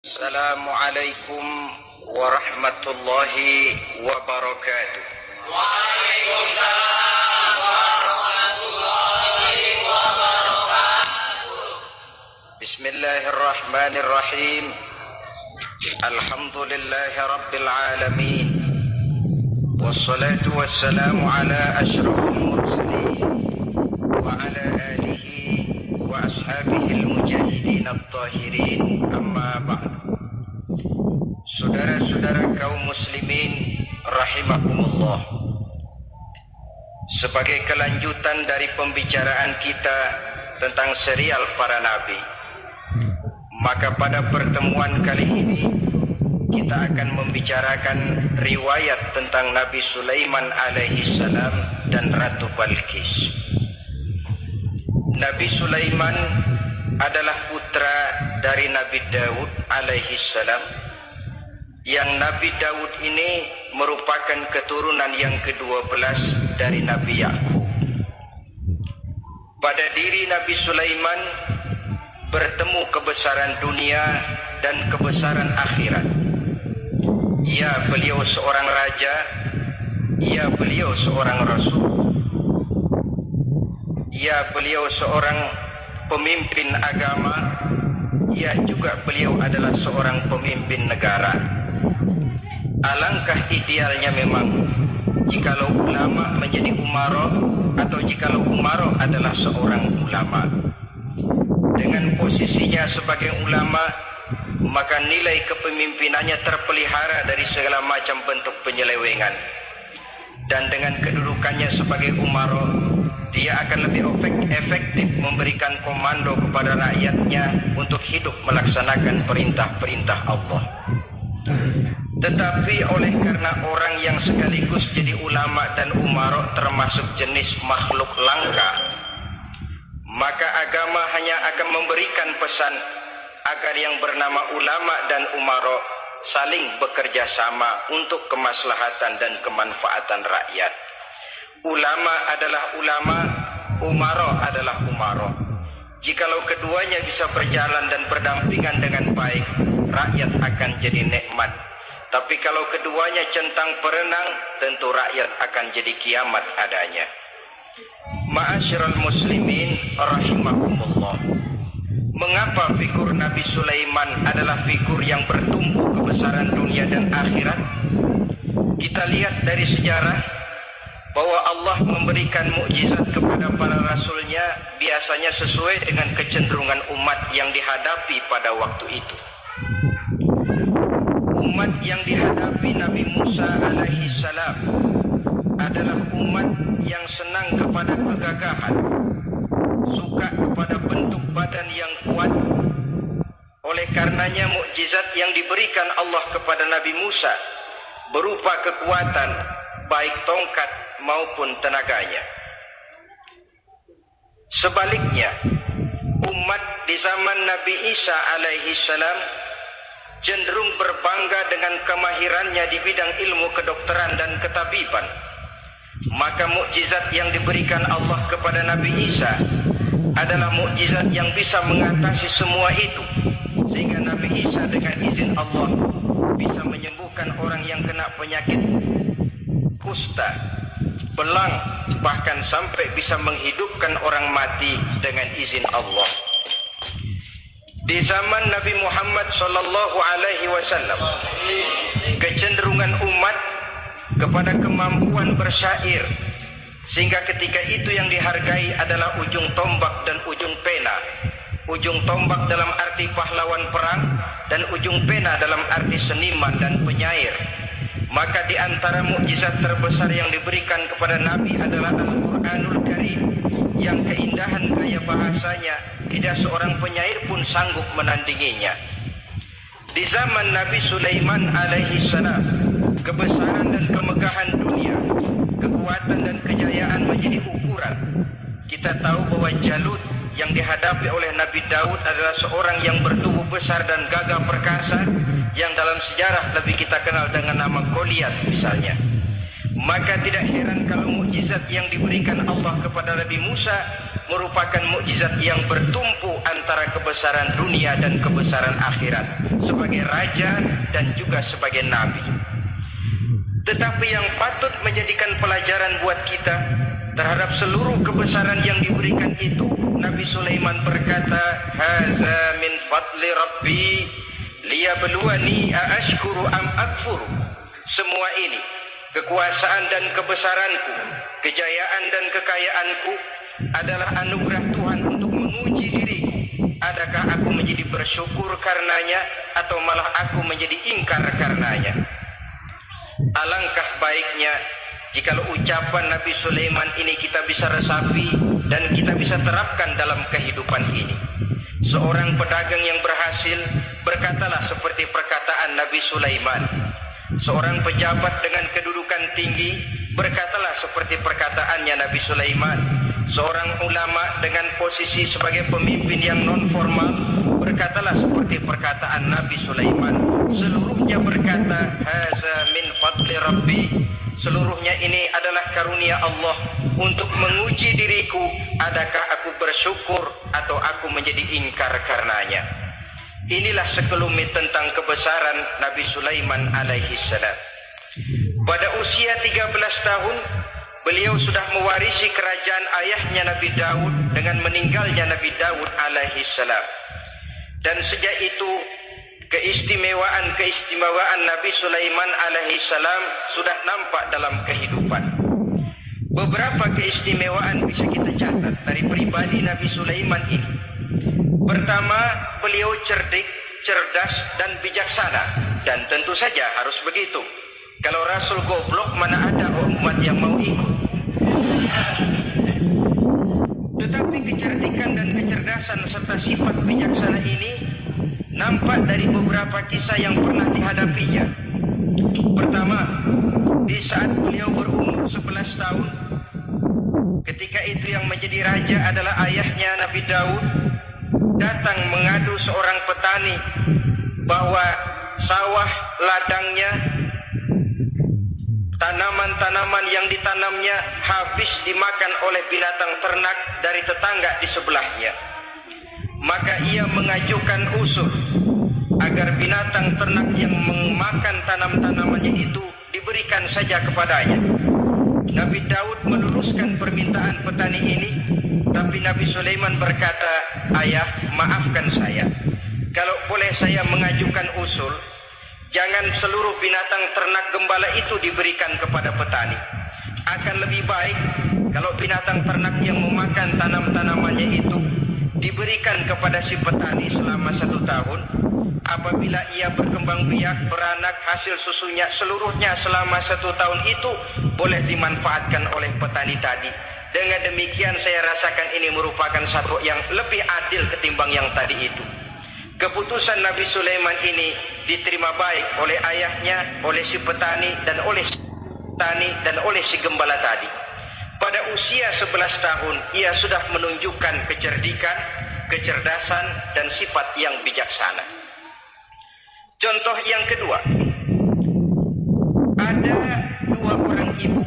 Assalamualaikum warahmatullahi wabarakatuh. Waalaikumsalam warahmatullahi wabarakatuh. Bismillahirrahmanirrahim. Alhamdulillahi rabbil alamin. Wassalatu wassalamu ala asyrafil mursalin wa ala alihi wa ashabihi al-mujahidin at-tahirin, amma ba'd. Saudara-saudara kaum muslimin rahimakumullah, sebagai kelanjutan dari pembicaraan kita tentang serial para nabi, maka pada pertemuan kali ini kita akan membicarakan riwayat tentang Nabi Sulaiman alaihi salam dan Ratu Balqis. Nabi Sulaiman adalah putra dari Nabi Daud alaihi salam, yang Nabi Daud ini merupakan keturunan yang ke-12 dari Nabi Yakub. Pada diri Nabi Sulaiman bertemu kebesaran dunia dan kebesaran akhirat. Ya, beliau seorang raja, ya, beliau seorang rasul, ya, beliau seorang pemimpin agama, ya, juga beliau adalah seorang pemimpin negara. Alangkah idealnya memang jikalau ulama menjadi umaro, atau jikalau umaro adalah seorang ulama. Dengan posisinya sebagai ulama, maka nilai kepemimpinannya terpelihara dari segala macam bentuk penyelewengan. Dan dengan kedudukannya sebagai umaro, dia akan lebih efektif memberikan komando kepada rakyatnya untuk hidup melaksanakan perintah-perintah Allah. Tetapi oleh karena orang yang sekaligus jadi ulama dan umaro termasuk jenis makhluk langka, maka agama hanya akan memberikan pesan agar yang bernama ulama dan umaro saling bekerja sama untuk kemaslahatan dan kemanfaatan rakyat. Ulama adalah ulama, umaro adalah umaro. Jikalau keduanya bisa berjalan dan berdampingan dengan baik, rakyat akan jadi nikmat. Tapi kalau keduanya centang perenang, tentu rakyat akan jadi kiamat adanya. Ma'asyiral muslimin rahimakumullah. Mengapa figur Nabi Sulaiman adalah figur yang bertumbuh kebesaran dunia dan akhirat? Kita lihat dari sejarah bahwa Allah memberikan mukjizat kepada para rasulnya biasanya sesuai dengan kecenderungan umat yang dihadapi pada waktu itu. Umat yang dihadapi Nabi Musa alaihi salam adalah umat yang senang kepada kegagahan, suka kepada bentuk badan yang kuat. Oleh karenanya mukjizat yang diberikan Allah kepada Nabi Musa berupa kekuatan baik tongkat maupun tenaganya. Sebaliknya, umat di zaman Nabi Isa alaihi salam cenderung berbangga dengan kemahirannya di bidang ilmu kedokteran dan ketabiban. Maka mukjizat yang diberikan Allah kepada Nabi Isa adalah mukjizat yang bisa mengatasi semua itu, sehingga Nabi Isa dengan izin Allah bisa menyembuhkan orang yang kena penyakit kusta, belang, bahkan sampai bisa menghidupkan orang mati dengan izin Allah. Di zaman Nabi Muhammad sallallahu alaihi wasallam, kecenderungan umat kepada kemampuan bersyair, sehingga ketika itu yang dihargai adalah ujung tombak dan ujung pena. Ujung tombak dalam arti pahlawan perang, dan ujung pena dalam arti seniman dan penyair. Maka di antara mukjizat terbesar yang diberikan kepada Nabi adalah Al-Quranul Karim, yang keindahan gaya bahasanya tidak seorang penyair pun sanggup menandinginya. Di zaman Nabi Sulaiman alaihi salam, kebesaran dan kemegahan dunia, kekuatan dan kejayaan menjadi ukuran. Kita tahu bahwa Jalut yang dihadapi oleh Nabi Daud adalah seorang yang bertubuh besar dan gagah perkasa, yang dalam sejarah lebih kita kenal dengan nama Goliat misalnya. Maka tidak heran kalau mukjizat yang diberikan Allah kepada Nabi Musa merupakan mukjizat yang bertumpu antara kebesaran dunia dan kebesaran akhirat, sebagai raja dan juga sebagai nabi. Tetapi yang patut menjadikan pelajaran buat kita terhadap seluruh kebesaran yang diberikan itu, Nabi Sulaiman berkata, "Haza min fadli Rabbi liyabluwani aashkuru am akfuru." Semua ini, kekuasaan dan kebesaranku, kejayaan dan kekayaanku, adalah anugerah Tuhan untuk menguji diriku. Adakah aku menjadi bersyukur karenanya atau malah aku menjadi ingkar karenanya? Alangkah baiknya jikalau ucapan Nabi Sulaiman ini kita bisa resapi dan kita bisa terapkan dalam kehidupan ini. Seorang pedagang yang berhasil berkatalah seperti perkataan Nabi Sulaiman. Seorang pejabat dengan kedudukan tinggi berkatalah seperti perkataannya Nabi Sulaiman. Seorang ulama dengan posisi sebagai pemimpin yang non formal berkatalah seperti perkataan Nabi Sulaiman. Seluruhnya berkata, "Haza min fadli Rabbi." Seluruhnya ini adalah karunia Allah untuk menguji diriku, adakah aku bersyukur atau aku menjadi ingkar karenanya. Inilah sekelumit tentang kebesaran Nabi Sulaiman alaihi salam. Pada usia 13 tahun, beliau sudah mewarisi kerajaan ayahnya Nabi Daud dengan meninggalnya Nabi Daud alaihi salam. Dan sejak itu keistimewaan Nabi Sulaiman alaihi salam sudah nampak dalam kehidupan. Beberapa keistimewaan bisa kita catat dari pribadi Nabi Sulaiman ini. Pertama, beliau cerdik, cerdas dan bijaksana, dan tentu saja harus begitu. Kalau Rasul goblok, mana ada umat yang mau ikut. Tetapi kecerdikan dan kecerdasan serta sifat bijaksana ini nampak dari beberapa kisah yang pernah dihadapinya. Pertama, di saat beliau berumur 11 tahun, ketika itu yang menjadi raja adalah ayahnya Nabi Daud, datang mengadu seorang petani bahwa sawah ladangnya, tanaman-tanaman yang ditanamnya habis dimakan oleh binatang ternak dari tetangga di sebelahnya. Maka ia mengajukan usul agar binatang ternak yang memakan tanam-tanamannya itu diberikan saja kepadanya. Nabi Daud meluluskan permintaan petani ini, tapi Nabi Sulaiman berkata, "Ayah, maafkan saya. Kalau boleh saya mengajukan usul, jangan seluruh binatang ternak gembala itu diberikan kepada petani. Akan lebih baik kalau binatang ternak yang memakan tanam-tanamannya itu diberikan kepada si petani selama 1 tahun. Apabila ia berkembang biak, beranak, hasil susunya seluruhnya selama 1 tahun itu boleh dimanfaatkan oleh petani tadi. Dengan demikian saya rasakan ini merupakan satu yang lebih adil ketimbang yang tadi itu." Keputusan Nabi Sulaiman ini diterima baik oleh ayahnya, oleh si petani dan oleh si gembala tadi. Pada usia 11 tahun ia sudah menunjukkan kecerdikan, kecerdasan dan sifat yang bijaksana. Contoh yang kedua, ada 2 orang ibu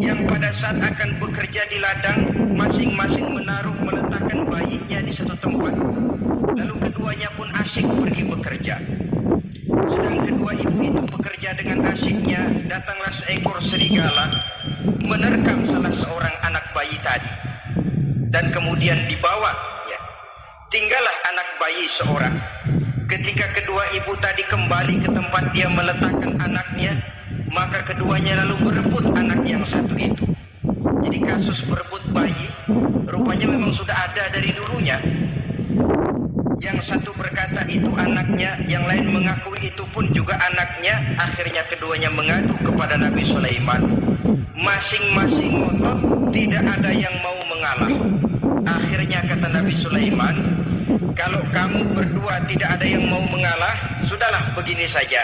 yang pada saat akan bekerja di ladang masing-masing meletakkan bayinya di satu tempat. Lalu keduanya pun asyik pergi bekerja. Sedang kedua ibu itu bekerja dengan asyiknya, datanglah seekor serigala menerkam salah seorang anak bayi tadi dan kemudian dibawa. Tinggallah anak bayi seorang. Ketika kedua ibu tadi kembali ke tempat dia meletakkan anaknya, maka keduanya lalu berebut anak yang satu itu. Jadi kasus berebut bayi rupanya memang sudah ada dari dulunya. Yang satu berkata itu anaknya, yang lain mengakui itu pun juga anaknya. Akhirnya keduanya mengadu kepada Nabi Sulaiman. Masing-masing ngotot, tidak ada yang mau mengalah. Akhirnya kata Nabi Sulaiman, "Kalau kamu berdua tidak ada yang mau mengalah, sudahlah begini saja.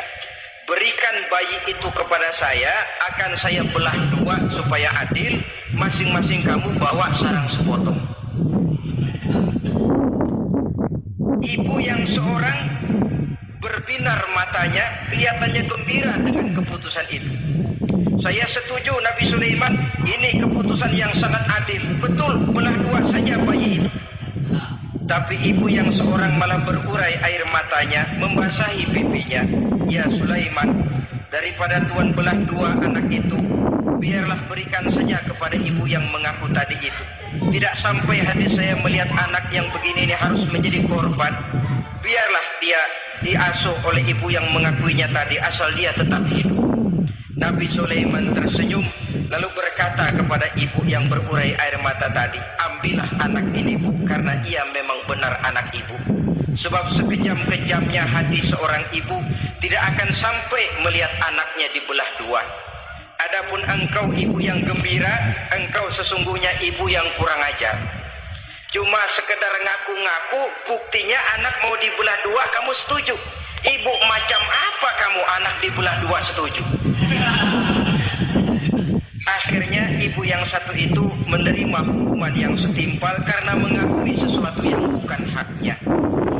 Berikan bayi itu kepada saya, akan saya belah 2 supaya adil. Masing-masing kamu bawa sarang sepotong." Ibu yang seorang berbinar matanya, kelihatannya gembira dengan keputusan itu. Saya setuju Nabi Sulaiman, ini keputusan yang sangat adil. Betul, belah dua saja bayi itu. Tapi ibu yang seorang malah berurai air matanya, membasahi pipinya. Ya Sulaiman, daripada Tuhan belah dua anak itu, biarlah berikan saja kepada ibu yang mengaku tadi itu. Tidak sampai hati saya melihat anak yang begini ini harus menjadi korban. Biarlah dia diasuh oleh ibu yang mengakuinya tadi, asal dia tetap hidup. Nabi Sulaiman tersenyum lalu berkata kepada ibu yang berurai air mata tadi, ambillah anak ini bu, karena ia memang benar anak ibu. Sebab sekejam-kejamnya hati seorang ibu tidak akan sampai melihat anaknya dibelah dua. Adapun engkau ibu yang gembira, engkau sesungguhnya ibu yang kurang ajar. Cuma sekedar ngaku-ngaku, buktinya anak mau dibelah dua kamu setuju. Ibu macam apa kamu anak dibelah dua setuju? Akhirnya ibu yang satu itu menerima hukuman yang setimpal karena mengakui sesuatu yang bukan haknya.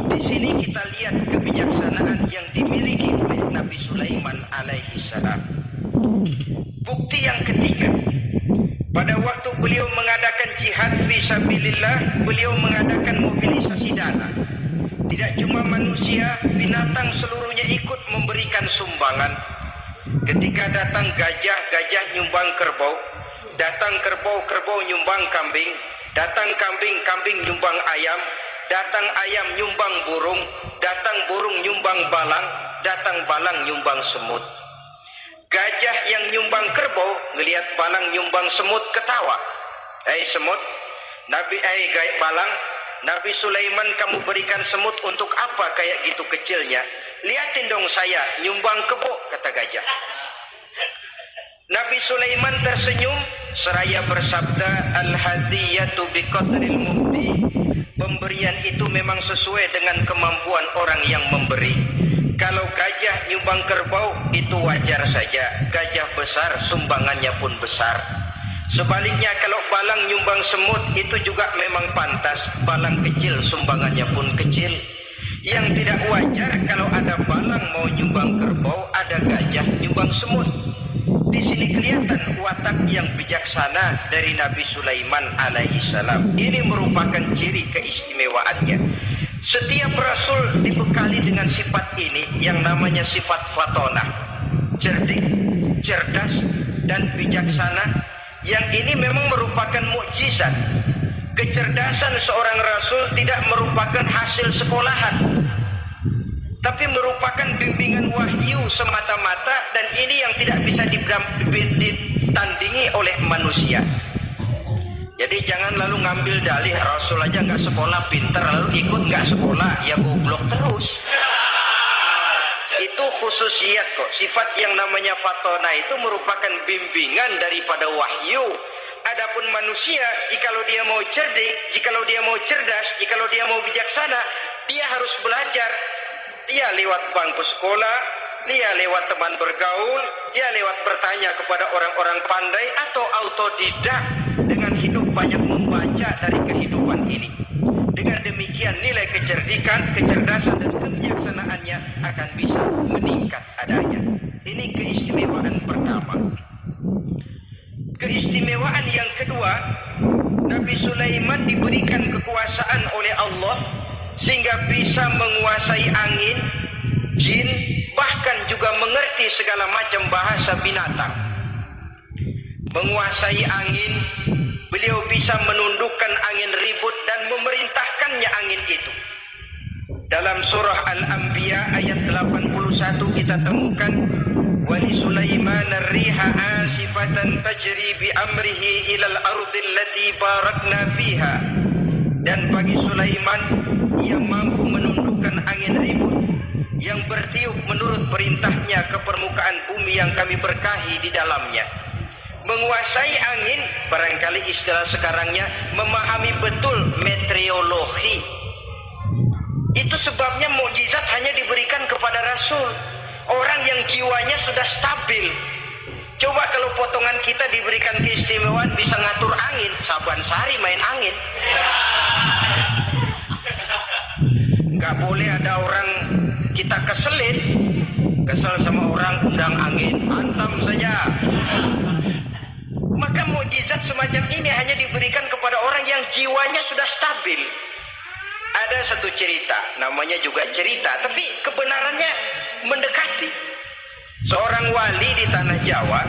Di sini kita lihat kebijaksanaan yang dimiliki oleh Nabi Sulaiman alaihi salam. Bukti yang ketiga, pada waktu beliau mengadakan jihad fisabilillah, beliau mengadakan mobilisasi dana. Tidak cuma manusia, binatang seluruhnya ikut memberikan sumbangan. Ketika datang gajah, gajah nyumbang kerbau. Datang kerbau, kerbau nyumbang kambing. Datang kambing, kambing nyumbang ayam. Datang ayam nyumbang burung. Datang burung nyumbang balang. Datang balang nyumbang semut. Gajah yang nyumbang kerbau ngelihat balang nyumbang semut ketawa. Semut, balang, Nabi Sulaiman kamu berikan semut untuk apa kayak gitu kecilnya? Lihatin dong saya nyumbang kebo, kata gajah. Nabi Sulaiman tersenyum seraya bersabda, al-hadiyatu biqadril muhdi. Pemberian itu memang sesuai dengan kemampuan orang yang memberi. Kalau gajah nyumbang kerbau itu wajar saja. Gajah besar sumbangannya pun besar. Sebaliknya kalau balang nyumbang semut itu juga memang pantas. Balang kecil sumbangannya pun kecil. Yang tidak wajar kalau ada balang mau nyumbang kerbau, ada gajah nyumbang semut. Di sini kelihatan watak yang bijaksana dari Nabi Sulaiman alaihi salam. Ini merupakan ciri keistimewaannya. Setiap rasul dibekali dengan sifat ini yang namanya sifat fatonah, cerdik, cerdas, dan bijaksana. Yang ini memang merupakan mukjizat. Kecerdasan seorang rasul tidak merupakan hasil sekolahan, tapi merupakan bimbingan wahyu semata-mata, dan ini yang tidak bisa ditandingi oleh manusia. Jadi jangan lalu ngambil dalih Rasul aja nggak sekolah pinter lalu ikut nggak sekolah, ya goblok terus. Itu khususiyat kok. Sifat yang namanya fatona itu merupakan bimbingan daripada wahyu. Adapun manusia, jikalau dia mau cerdik, jikalau dia mau cerdas, jikalau dia mau bijaksana, dia harus belajar. Dia lewat bangku sekolah, dia lewat teman bergaul, dia lewat bertanya kepada orang-orang pandai, atau autodidak dengan hidup banyak membaca dari kehidupan ini. Dengan demikian nilai kecerdikan, kecerdasan dan kebijaksanaannya akan bisa meningkat adanya. Ini keistimewaan pertama. Keistimewaan yang kedua, Nabi Sulaiman diberikan kekuasaan oleh Allah sehingga bisa menguasai angin, jin, bahkan juga mengerti segala macam bahasa binatang. Menguasai angin, beliau bisa menundukkan angin ribut dan memerintahkannya angin itu. Dalam surah Al-Anbiya ayat 81 kita temukan, wali Sulaiman ar-riha asifatan tajri bi amrihi ilal ardil lati barakna fiha. Dan bagi Sulaiman, ia mampu menundukkan angin ribut yang bertiup menurut perintahnya ke permukaan bumi yang kami berkahi di dalamnya. Menguasai angin, barangkali istilah sekarangnya, memahami betul meteorologi. Itu sebabnya mukjizat hanya diberikan kepada Rasul, orang yang jiwanya sudah stabil. Coba kalau potongan kita diberikan keistimewaan bisa ngatur angin, Saban Sari main angin. Gak boleh ada orang kita keselin Kesal sama orang, undang angin, hantam saja. Maka mukjizat semacam ini hanya diberikan kepada orang yang jiwanya sudah stabil. Ada satu cerita, namanya juga cerita, tapi kebenarannya mendekati. Seorang wali di tanah Jawa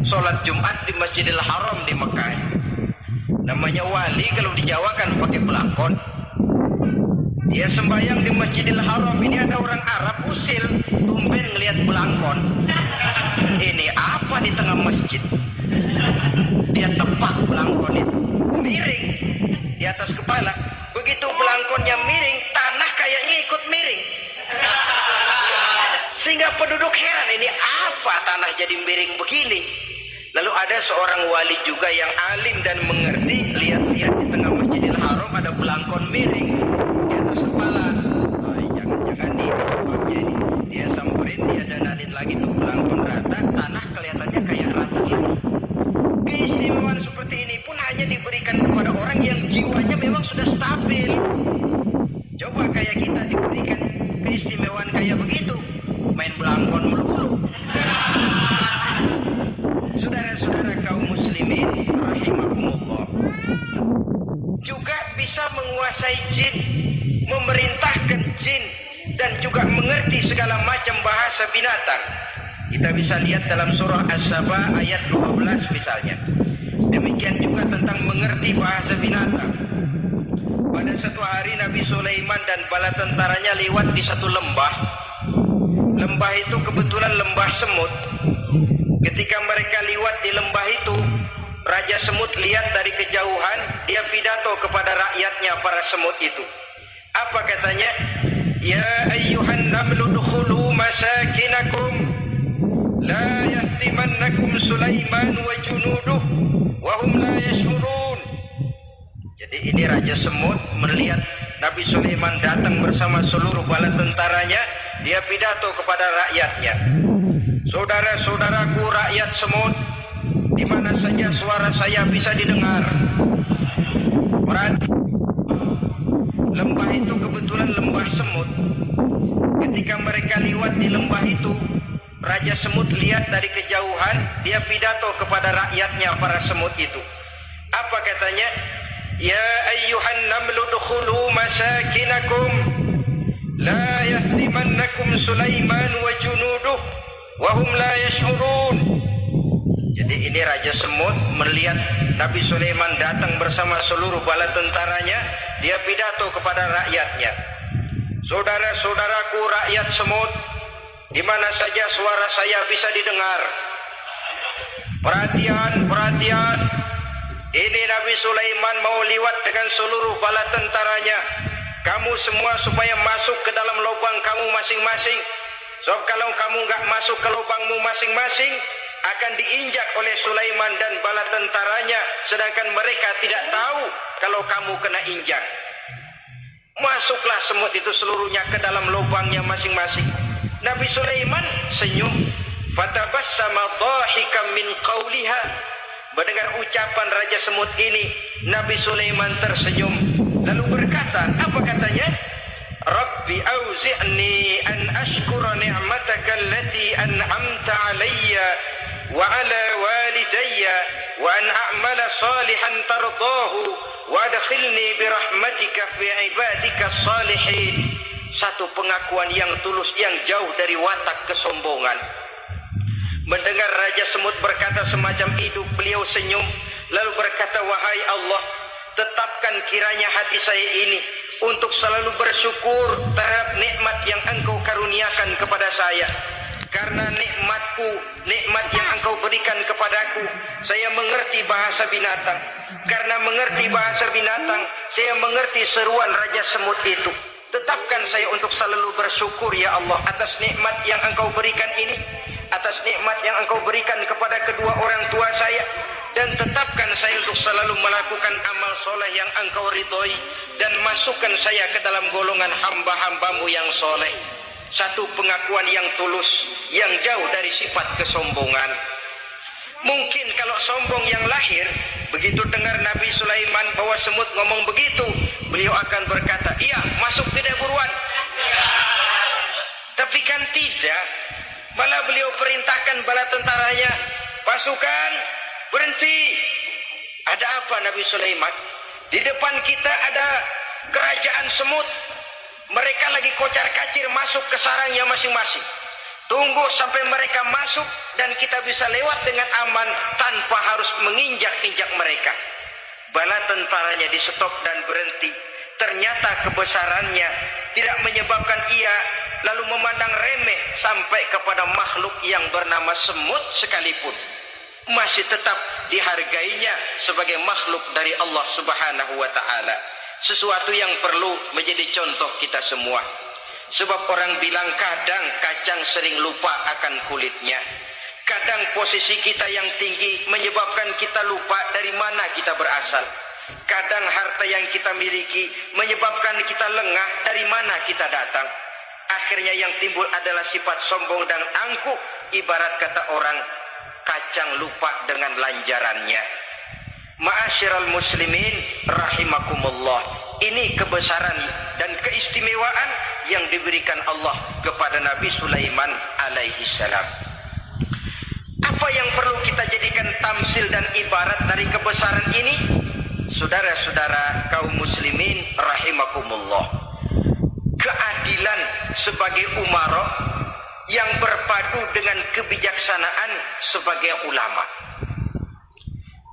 sholat Jumat di Masjidil Haram di Mekah. Namanya wali kalau di Jawa kan pakai belangkon. Dia sembahyang di Masjidil Haram. Ini ada orang Arab usil, tumben ngelihat belangkon. Ini apa di tengah masjid? Dia tepak belangkon itu, miring di atas kepala. Begitu belangkonnya miring, tanah kayaknya ikut miring. Sehingga penduduk heran, ini apa tanah jadi miring begini? Lalu ada seorang wali juga yang alim dan mengerti, lihat-lihat di tengah Masjidil Haram ada belangkon miring di atas kepala. Oh, jangan-jangan ini sebabnya ini. Dia samperin, dia dananin lagi tuh belangkon rata, tanah kelihatannya kayak rata lagi. Keistimewaan seperti ini pun hanya diberikan kepada orang yang jiwanya memang sudah stabil. Coba kayak kita diberikan keistimewaan kayak begitu, main belangkon melulu. Saudara-saudara kaum muslimin rahimakumullah, juga bisa menguasai jin, memerintahkan jin, dan juga mengerti segala macam bahasa binatang. Kita bisa lihat dalam surah As-Saba ayat 12 misalnya. Demikian juga tentang mengerti bahasa binatang. Pada satu hari Nabi Sulaiman dan bala tentaranya lewat di satu lembah. Lembah itu kebetulan lembah semut. Ketika mereka lewat di lembah itu, Raja Semut lihat dari kejauhan, dia pidato kepada rakyatnya para semut itu. Apa katanya? Ya ayyuhan namlu dukhulu masakinakum la yahtimannakum Sulaiman wa junuduh wa hum la yashurun. Jadi ini Raja Semut melihat Nabi Sulaiman datang bersama seluruh bala tentaranya, dia pidato kepada rakyatnya. Saudara-saudaraku rakyat semut, di mana saja suara saya bisa didengar. Berarti lembah itu kebetulan lembah semut. Ketika mereka lewat di lembah itu, Raja Semut lihat dari kejauhan, dia pidato kepada rakyatnya para semut itu. Apa katanya? Ya ayyuhan namlu dukhulu masakinakum la yahtimannakum Sulaiman wa junuduh wahum la yash'urun. Jadi ini Raja Semut melihat Nabi Sulaiman datang bersama seluruh bala tentaranya, dia pidato kepada rakyatnya. Saudara-saudaraku rakyat semut, di mana saja suara saya bisa didengar. Perhatian, perhatian. Ini Nabi Sulaiman mau lewat dengan seluruh bala tentaranya. Kamu semua supaya masuk ke dalam lubang kamu masing-masing. Sebab kalau kamu nggak masuk ke lubangmu masing-masing, akan diinjak oleh Sulaiman dan bala tentaranya, sedangkan mereka tidak tahu kalau kamu kena injak. Masuklah semut itu seluruhnya ke dalam lubangnya masing-masing. Nabi Sulaiman senyum. Fatabassama dhahikan min qawliha. Mendengar ucapan Raja Semut ini, Nabi Sulaiman tersenyum. Lalu berkata, apa katanya? Rabbi auzi'ni an ashkura ni'mataka allati an'amta alayya wa ala walidayya wa an a'mala salihan tardahu wa adkhilni birahmatika fi ibadika salihin. Satu pengakuan yang tulus, yang jauh dari watak kesombongan. Mendengar Raja Semut berkata semacam itu, beliau senyum lalu berkata, wahai Allah, tetapkan kiranya hati saya ini untuk selalu bersyukur terhadap nikmat yang Engkau karuniakan kepada saya. Karena nikmatku, nikmat yang Engkau berikan kepadaku, saya mengerti bahasa binatang. Karena mengerti bahasa binatang, saya mengerti seruan Raja Semut itu. Tetapkan saya untuk selalu bersyukur ya Allah atas nikmat yang Engkau berikan ini, atas nikmat yang Engkau berikan kepada kedua orang tua saya, dan tetapkan saya untuk selalu melakukan amal soleh yang Engkau ridhoi, dan masukkan saya ke dalam golongan hamba-hambamu yang soleh. Satu pengakuan yang tulus, yang jauh dari sifat kesombongan. Mungkin kalau sombong yang lahir, begitu dengar Nabi Sulaiman bahwa semut ngomong begitu, beliau akan berkata, iya masuk, tidak buruan. Tapi kan tidak. Malah beliau perintahkan bala tentaranya, pasukan berhenti. Ada apa Nabi Sulaiman? Di depan kita ada kerajaan semut. Mereka lagi kocar-kacir masuk ke sarangnya masing-masing. Tunggu sampai mereka masuk dan kita bisa lewat dengan aman tanpa harus menginjak-injak mereka. Bala tentaranya di stop dan berhenti. Ternyata kebesarannya tidak menyebabkan ia lalu memandang remeh sampai kepada makhluk yang bernama semut sekalipun. Masih tetap dihargainya sebagai makhluk dari Allah Subhanahu wa ta'ala. Sesuatu yang perlu menjadi contoh kita semua. Sebab orang bilang kadang kacang sering lupa akan kulitnya. Kadang posisi kita yang tinggi menyebabkan kita lupa dari mana kita berasal. Kadang harta yang kita miliki menyebabkan kita lengah dari mana kita datang. Akhirnya yang timbul adalah sifat sombong dan angkuh. Ibarat kata orang, kacang lupa dengan lanjarannya. Ma'asyiral muslimin rahimakumullah. Ini kebesaran dan keistimewaan yang diberikan Allah kepada Nabi Sulaiman alaihi salam. Apa yang perlu kita jadikan tamsil dan ibarat dari kebesaran ini? Saudara-saudara kaum muslimin rahimakumullah. Keadilan sebagai umara yang berpadu dengan kebijaksanaan sebagai ulama.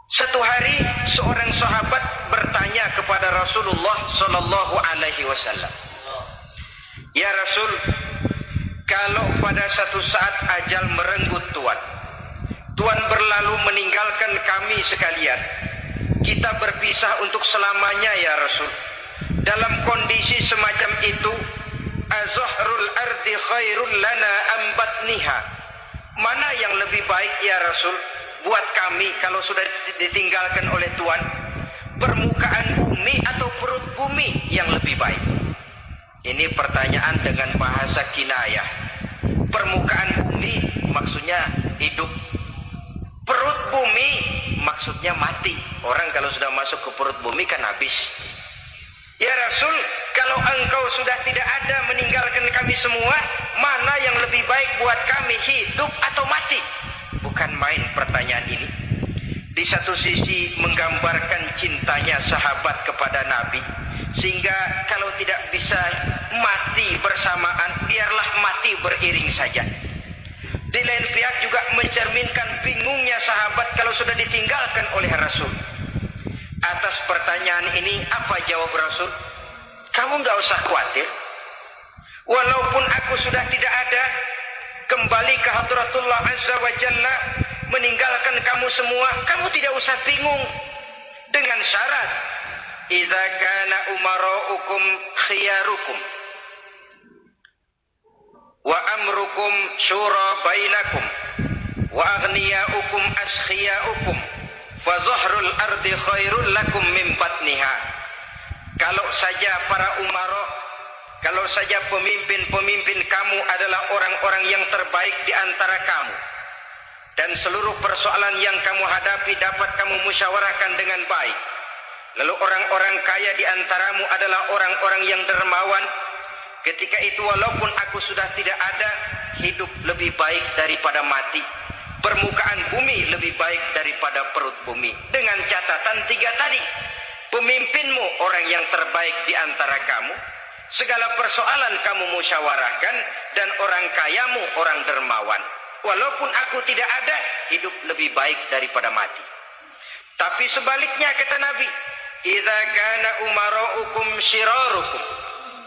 Satu hari seorang sahabat bertanya kepada Rasulullah sallallahu alaihi wasallam, "Ya Rasul, kalau pada satu saat ajal merenggut Tuhan berlalu meninggalkan kami sekalian, kita berpisah untuk selamanya ya Rasul. Dalam kondisi semacam itu, azahrul ardi khairul lana ambatniha. Mana yang lebih baik ya Rasul buat kami kalau sudah ditinggalkan oleh Tuhan? Permukaan bumi atau perut bumi yang lebih baik?" Ini pertanyaan dengan bahasa kinayah. Permukaan bumi maksudnya hidup. Perut bumi maksudnya mati. Orang kalau sudah masuk ke perut bumi kan habis. "Ya Rasul, kalau engkau sudah tidak ada meninggalkan kami semua, mana yang lebih baik buat kami, hidup atau mati?" Bukan main pertanyaan ini. Di satu sisi menggambarkan cintanya sahabat kepada Nabi, sehingga kalau tidak bisa mati bersamaan, biarlah mati beriring saja. Di lain pihak juga mencerminkan bingungnya sahabat kalau sudah ditinggalkan oleh Rasul. Atas pertanyaan ini apa jawab Rasul? "Kamu nggak usah khawatir. Walaupun aku sudah tidak ada, kembali ke hadratullah azza wa jalla, meninggalkan kamu semua, kamu tidak usah bingung. Dengan syarat, idza kana umaraukum khiyarukum wa amrukum syura bainakum wa aghniyaukum askhiyaukum fa zahrul ardi khairul lakum min batniha." Kalau saja para umara, kalau saja pemimpin-pemimpin kamu adalah orang-orang yang terbaik di antara kamu, dan seluruh persoalan yang kamu hadapi dapat kamu musyawarahkan dengan baik, lalu orang-orang kaya di antaramu adalah orang-orang yang dermawan, ketika itu walaupun aku sudah tidak ada, hidup lebih baik daripada mati. Permukaan bumi lebih baik daripada perut bumi. Dengan catatan tiga tadi. Pemimpinmu orang yang terbaik di antara kamu. Segala persoalan kamu musyawarahkan. Dan orang kayamu orang dermawan. Walaupun aku tidak ada, hidup lebih baik daripada mati. Tapi sebaliknya kata Nabi, idza kana umaraukum syirarukum.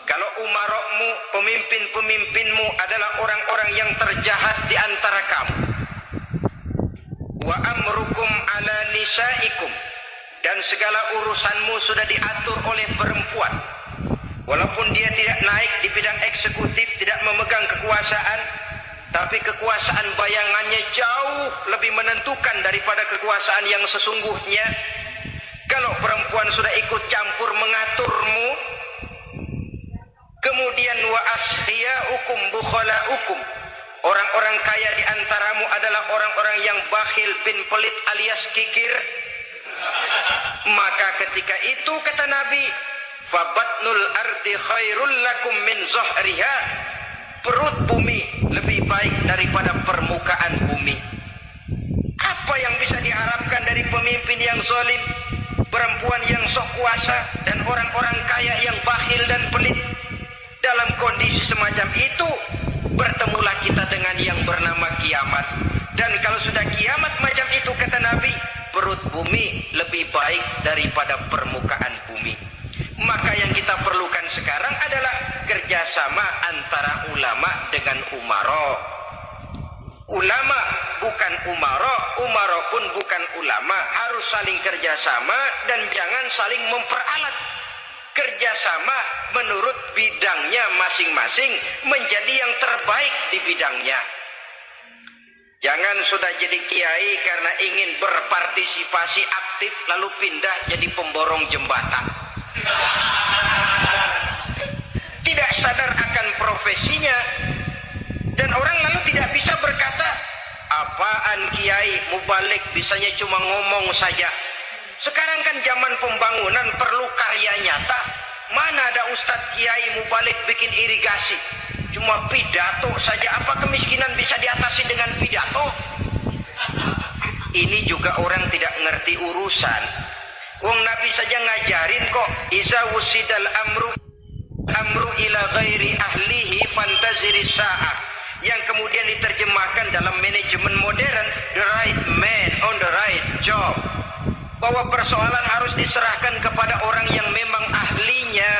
Kalau umarokmu, pemimpin-pemimpinmu adalah orang-orang yang terjahat di antara kamu. Wa amrukum ala nisaikum. Dan segala urusanmu sudah diatur oleh perempuan. Walaupun dia tidak naik di bidang eksekutif, tidak memegang kekuasaan, tapi kekuasaan bayangannya jauh lebih menentukan daripada kekuasaan yang sesungguhnya. Kalau perempuan sudah ikut campur mengaturmu, kemudian wa askhiyaukum bukhalaukum. Orang-orang kaya di antaramu adalah orang-orang yang bakhil bin pelit alias kikir. Maka ketika itu kata Nabi, fabatnul ardi khairul lakum min zahriha. Perut bumi lebih baik baik daripada permukaan bumi. Apa yang bisa diharapkan dari pemimpin yang zalim, perempuan yang sok kuasa, dan orang-orang kaya yang bakhil dan pelit? Dalam kondisi semacam itu, bertemulah kita dengan yang bernama kiamat. Dan kalau sudah kiamat macam itu, kata Nabi, perut bumi lebih baik daripada permukaan bumi. Maka yang kita perlukan sekarang adalah kerjasama antara ulama dengan umaro. Ulama bukan umaro, umaro pun bukan ulama. Harus saling kerjasama dan jangan saling memperalat. Kerjasama menurut bidangnya masing-masing menjadi yang terbaik di bidangnya. Jangan sudah jadi kiai karena ingin berpartisipasi aktif lalu pindah jadi pemborong jembatan. Tidak sadar akan profesinya, dan orang lalu tidak bisa berkata, apaan kiai mubalik bisanya cuma ngomong saja. Sekarang kan zaman pembangunan perlu karya nyata. Mana ada ustadz kiai mubalik bikin irigasi, cuma pidato saja. Apa kemiskinan bisa diatasi dengan pidato? Ini juga orang tidak ngerti urusan. Wong Nabi saja ngajarin kok, iza wusidal amru ila ghairi ahlihi fantaziri sa'ah, yang kemudian diterjemahkan dalam manajemen modern, the right man on the right job, bahwa persoalan harus diserahkan kepada orang yang memang ahlinya.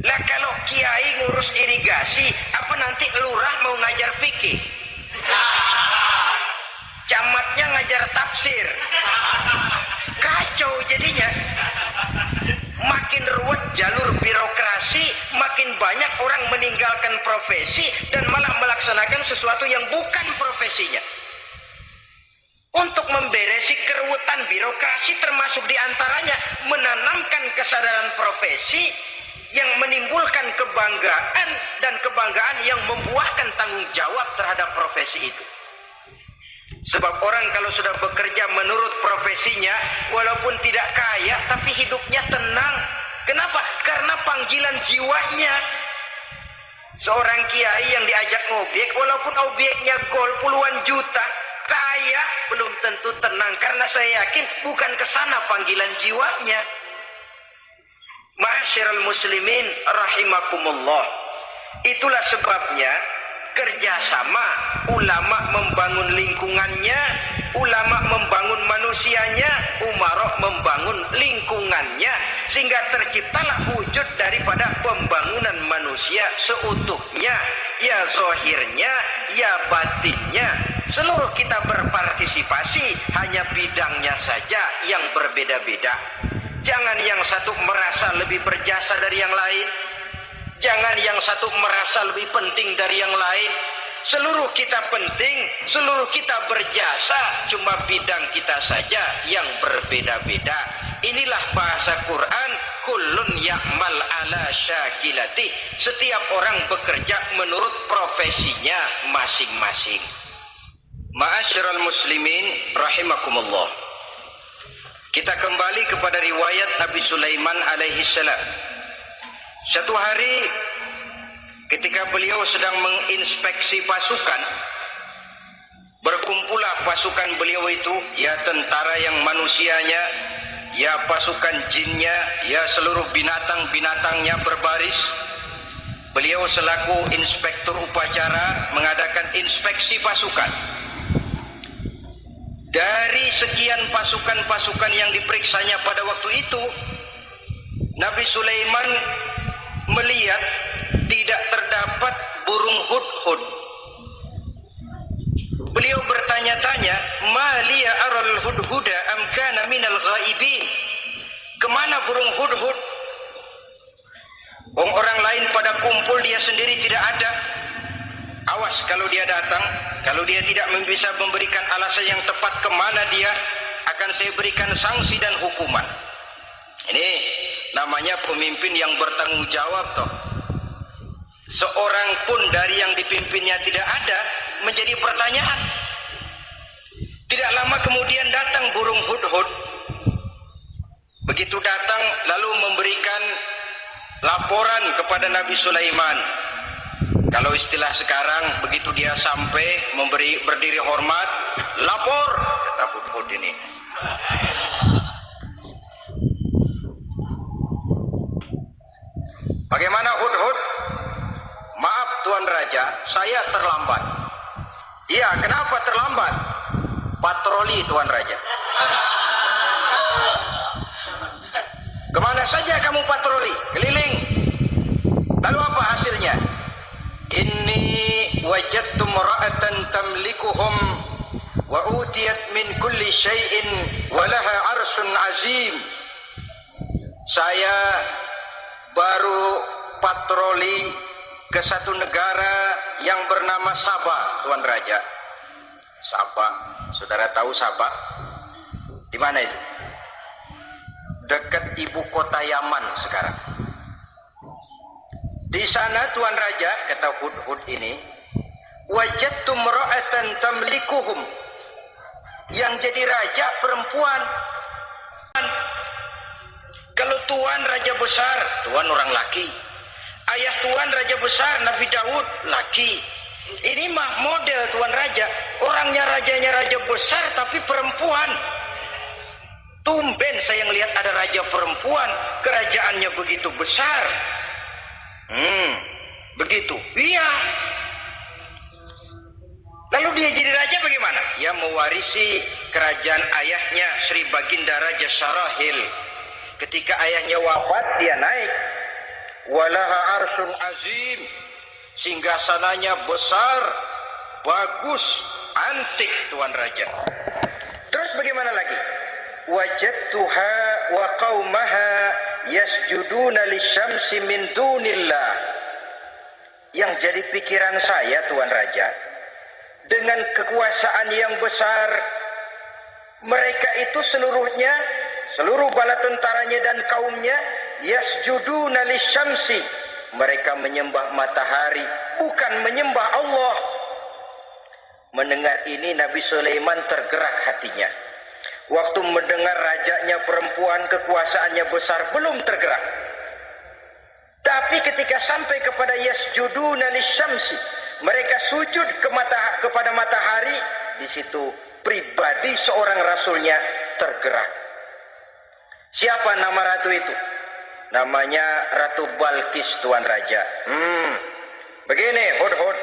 Lah kalau kiai ngurus irigasi, apa nanti lurah mau ngajar fikih, camatnya ngajar tafsir? Kacau jadinya. Makin ruwet jalur birokrasi, makin banyak orang meninggalkan profesi dan malah melaksanakan sesuatu yang bukan profesinya. Untuk memberesi keruwetan birokrasi, termasuk diantaranya menanamkan kesadaran profesi yang menimbulkan kebanggaan, dan kebanggaan yang membuahkan tanggung jawab terhadap profesi itu. Sebab orang kalau sudah bekerja menurut profesinya, walaupun tidak kaya tapi hidupnya tenang. Kenapa? Karena panggilan jiwanya. Seorang kiai yang diajak ngobek, walaupun objeknya gol puluhan juta, kaya belum tentu tenang, karena saya yakin bukan ke sana panggilan jiwanya. Ma'asyiral muslimin rahimakumullah. Itulah sebabnya kerjasama, ulama membangun lingkungannya, ulama membangun manusianya, umarok membangun lingkungannya, sehingga terciptalah wujud daripada pembangunan manusia seutuhnya, ya zahirnya, ya batinnya. Seluruh kita berpartisipasi, hanya bidangnya saja yang berbeda-beda. Jangan yang satu merasa lebih berjasa dari yang lain, jangan yang satu merasa lebih penting dari yang lain. Seluruh kita penting, seluruh kita berjasa, cuma bidang kita saja yang berbeda-beda. Inilah bahasa Quran, kullun ya'mal ala syakilati. Setiap orang bekerja menurut profesinya masing-masing. Ma'asyiral muslimin rahimakumullah. Kita kembali kepada riwayat Nabi Sulaiman alaihi salam. Satu hari ketika beliau sedang menginspeksi pasukan, berkumpullah pasukan beliau itu, ya tentara yang manusianya, ya pasukan jinnya, ya seluruh binatang-binatangnya berbaris. Beliau selaku inspektur upacara mengadakan inspeksi pasukan. Dari sekian pasukan-pasukan yang diperiksanya pada waktu itu, Nabi Sulaiman melihat tidak terdapat burung hudhud. Beliau bertanya-tanya, "Ma liya aral hudhuda am kana minal ghaibin?" Kemana burung hudhud? Orang lain pada kumpul, dia sendiri tidak ada. Awas kalau dia datang, kalau dia tidak bisa memberikan alasan yang tepat kemana dia, akan saya berikan sanksi dan hukuman. Ini namanya pemimpin yang bertanggung jawab toh. Seorang pun dari yang dipimpinnya tidak ada, menjadi pertanyaan. Tidak lama kemudian datang burung hudhud. Begitu datang lalu memberikan laporan kepada Nabi Sulaiman. Kalau istilah sekarang, begitu dia sampai berdiri hormat, lapor, kata Hudhud ini. Bagaimana Hudhud? Maaf Tuan Raja, saya terlambat. Iya, kenapa terlambat? Patroli Tuan Raja. Kemana saja kamu patroli? Keliling. Lalu apa hasilnya? Inni wajadtu mar'atan tamlikuhum wa utiyat min kulli syai'in wa laha arsun azim. Saya baru patroli ke satu negara yang bernama Sabah, Tuan Raja. Sabah, saudara tahu Sabah? Di mana itu? Dekat ibu kota Yaman sekarang. Di sana Tuan Raja, kata Hudhud ini, wajadtu mar'atan tamlikuhum, yang jadi raja perempuan. Kalau Tuan Raja besar, Tuan orang laki. Ayah Tuan Raja besar, Nabi Daud, laki. Ini mah model Tuan Raja. Orangnya rajanya raja besar tapi perempuan. Tumben saya ngelihat ada raja perempuan, kerajaannya begitu besar. Begitu. Iya. Lalu dia jadi raja bagaimana? Dia mewarisi kerajaan ayahnya, Sri Baginda Raja Sarahil. Ketika ayahnya wafat, dia naik. Walaha arsun azim, singgasananya besar, bagus, antik Tuan Raja. Terus bagaimana lagi? Wajadtuha wa qaumaha yasjuduna lisyamsi min dunillah. Yang jadi pikiran saya Tuan Raja, dengan kekuasaan yang besar, mereka itu seluruhnya, seluruh bala tentaranya dan kaumnya, yasjuduna lisyamsi, mereka menyembah matahari, bukan menyembah Allah. Mendengar ini Nabi Sulaiman tergerak hatinya. Waktu mendengar rajanya perempuan, kekuasaannya besar, belum tergerak. Tapi ketika sampai kepada yasjuduna lisyamsi, mereka sujud kepada matahari, di situ pribadi seorang rasulnya tergerak. Siapa nama ratu itu? Namanya Ratu Balkis Tuan Raja. Begini Hudhud,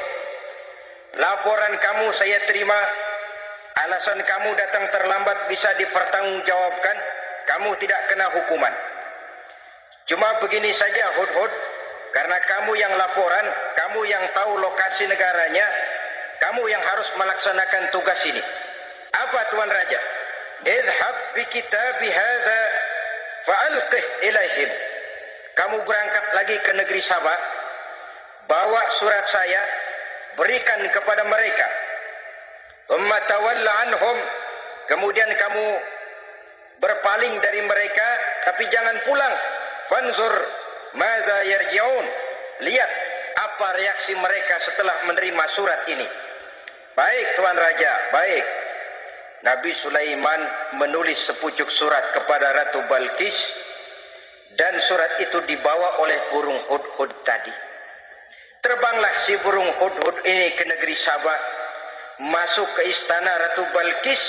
laporan kamu saya terima. Alasan kamu datang terlambat bisa dipertanggungjawabkan. Kamu tidak kena hukuman. Cuma begini saja Hudhud, karena kamu yang laporan, kamu yang tahu lokasi negaranya, kamu yang harus melaksanakan tugas ini. Apa Tuan Raja? Idhab bi kitabi hadza fa'alqih ilaihim. Kamu berangkat lagi ke negeri Sabah, bawa surat saya, berikan kepada mereka. Thumma tawalla anhum, kemudian kamu berpaling dari mereka, tapi jangan pulang. Fanzur madza yarji'un, lihat apa reaksi mereka setelah menerima surat ini. Baik Tuan Raja, baik. Nabi Sulaiman menulis sepucuk surat kepada Ratu Balkis, dan surat itu dibawa oleh burung Hudhud tadi. Terbanglah si burung Hudhud ini ke negeri Sabah, masuk ke istana Ratu Balkis,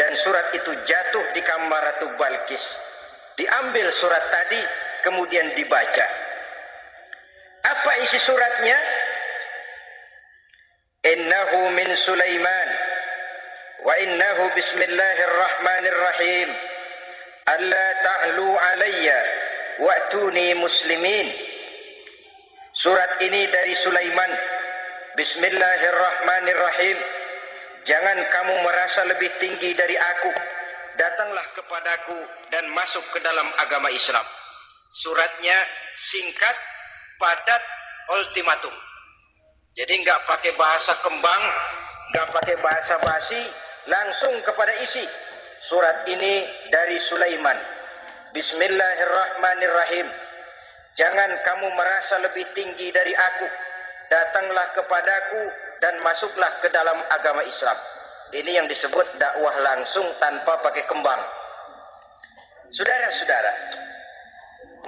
dan surat itu jatuh di kamar Ratu Balkis. Diambil surat tadi, kemudian dibaca. Apa isi suratnya? Innahu min Sulaiman wa innahu bismillahirrahmanirrahim alla ta'lu alayya wa'tuni muslimin. Surat ini dari Sulaiman. Bismillahirrahmanirrahim. Jangan kamu merasa lebih tinggi dari aku. Datanglah kepadaku dan masuk ke dalam agama Islam. Suratnya singkat, padat, ultimatum. Jadi nggak pakai bahasa kembang, nggak pakai bahasa basi, langsung kepada isi. Surat ini dari Sulaiman. Bismillahirrahmanirrahim. Jangan kamu merasa lebih tinggi dari aku. Datanglah kepadaku dan masuklah ke dalam agama Islam. Ini yang disebut dakwah langsung tanpa pakai kembang. Saudara-saudara,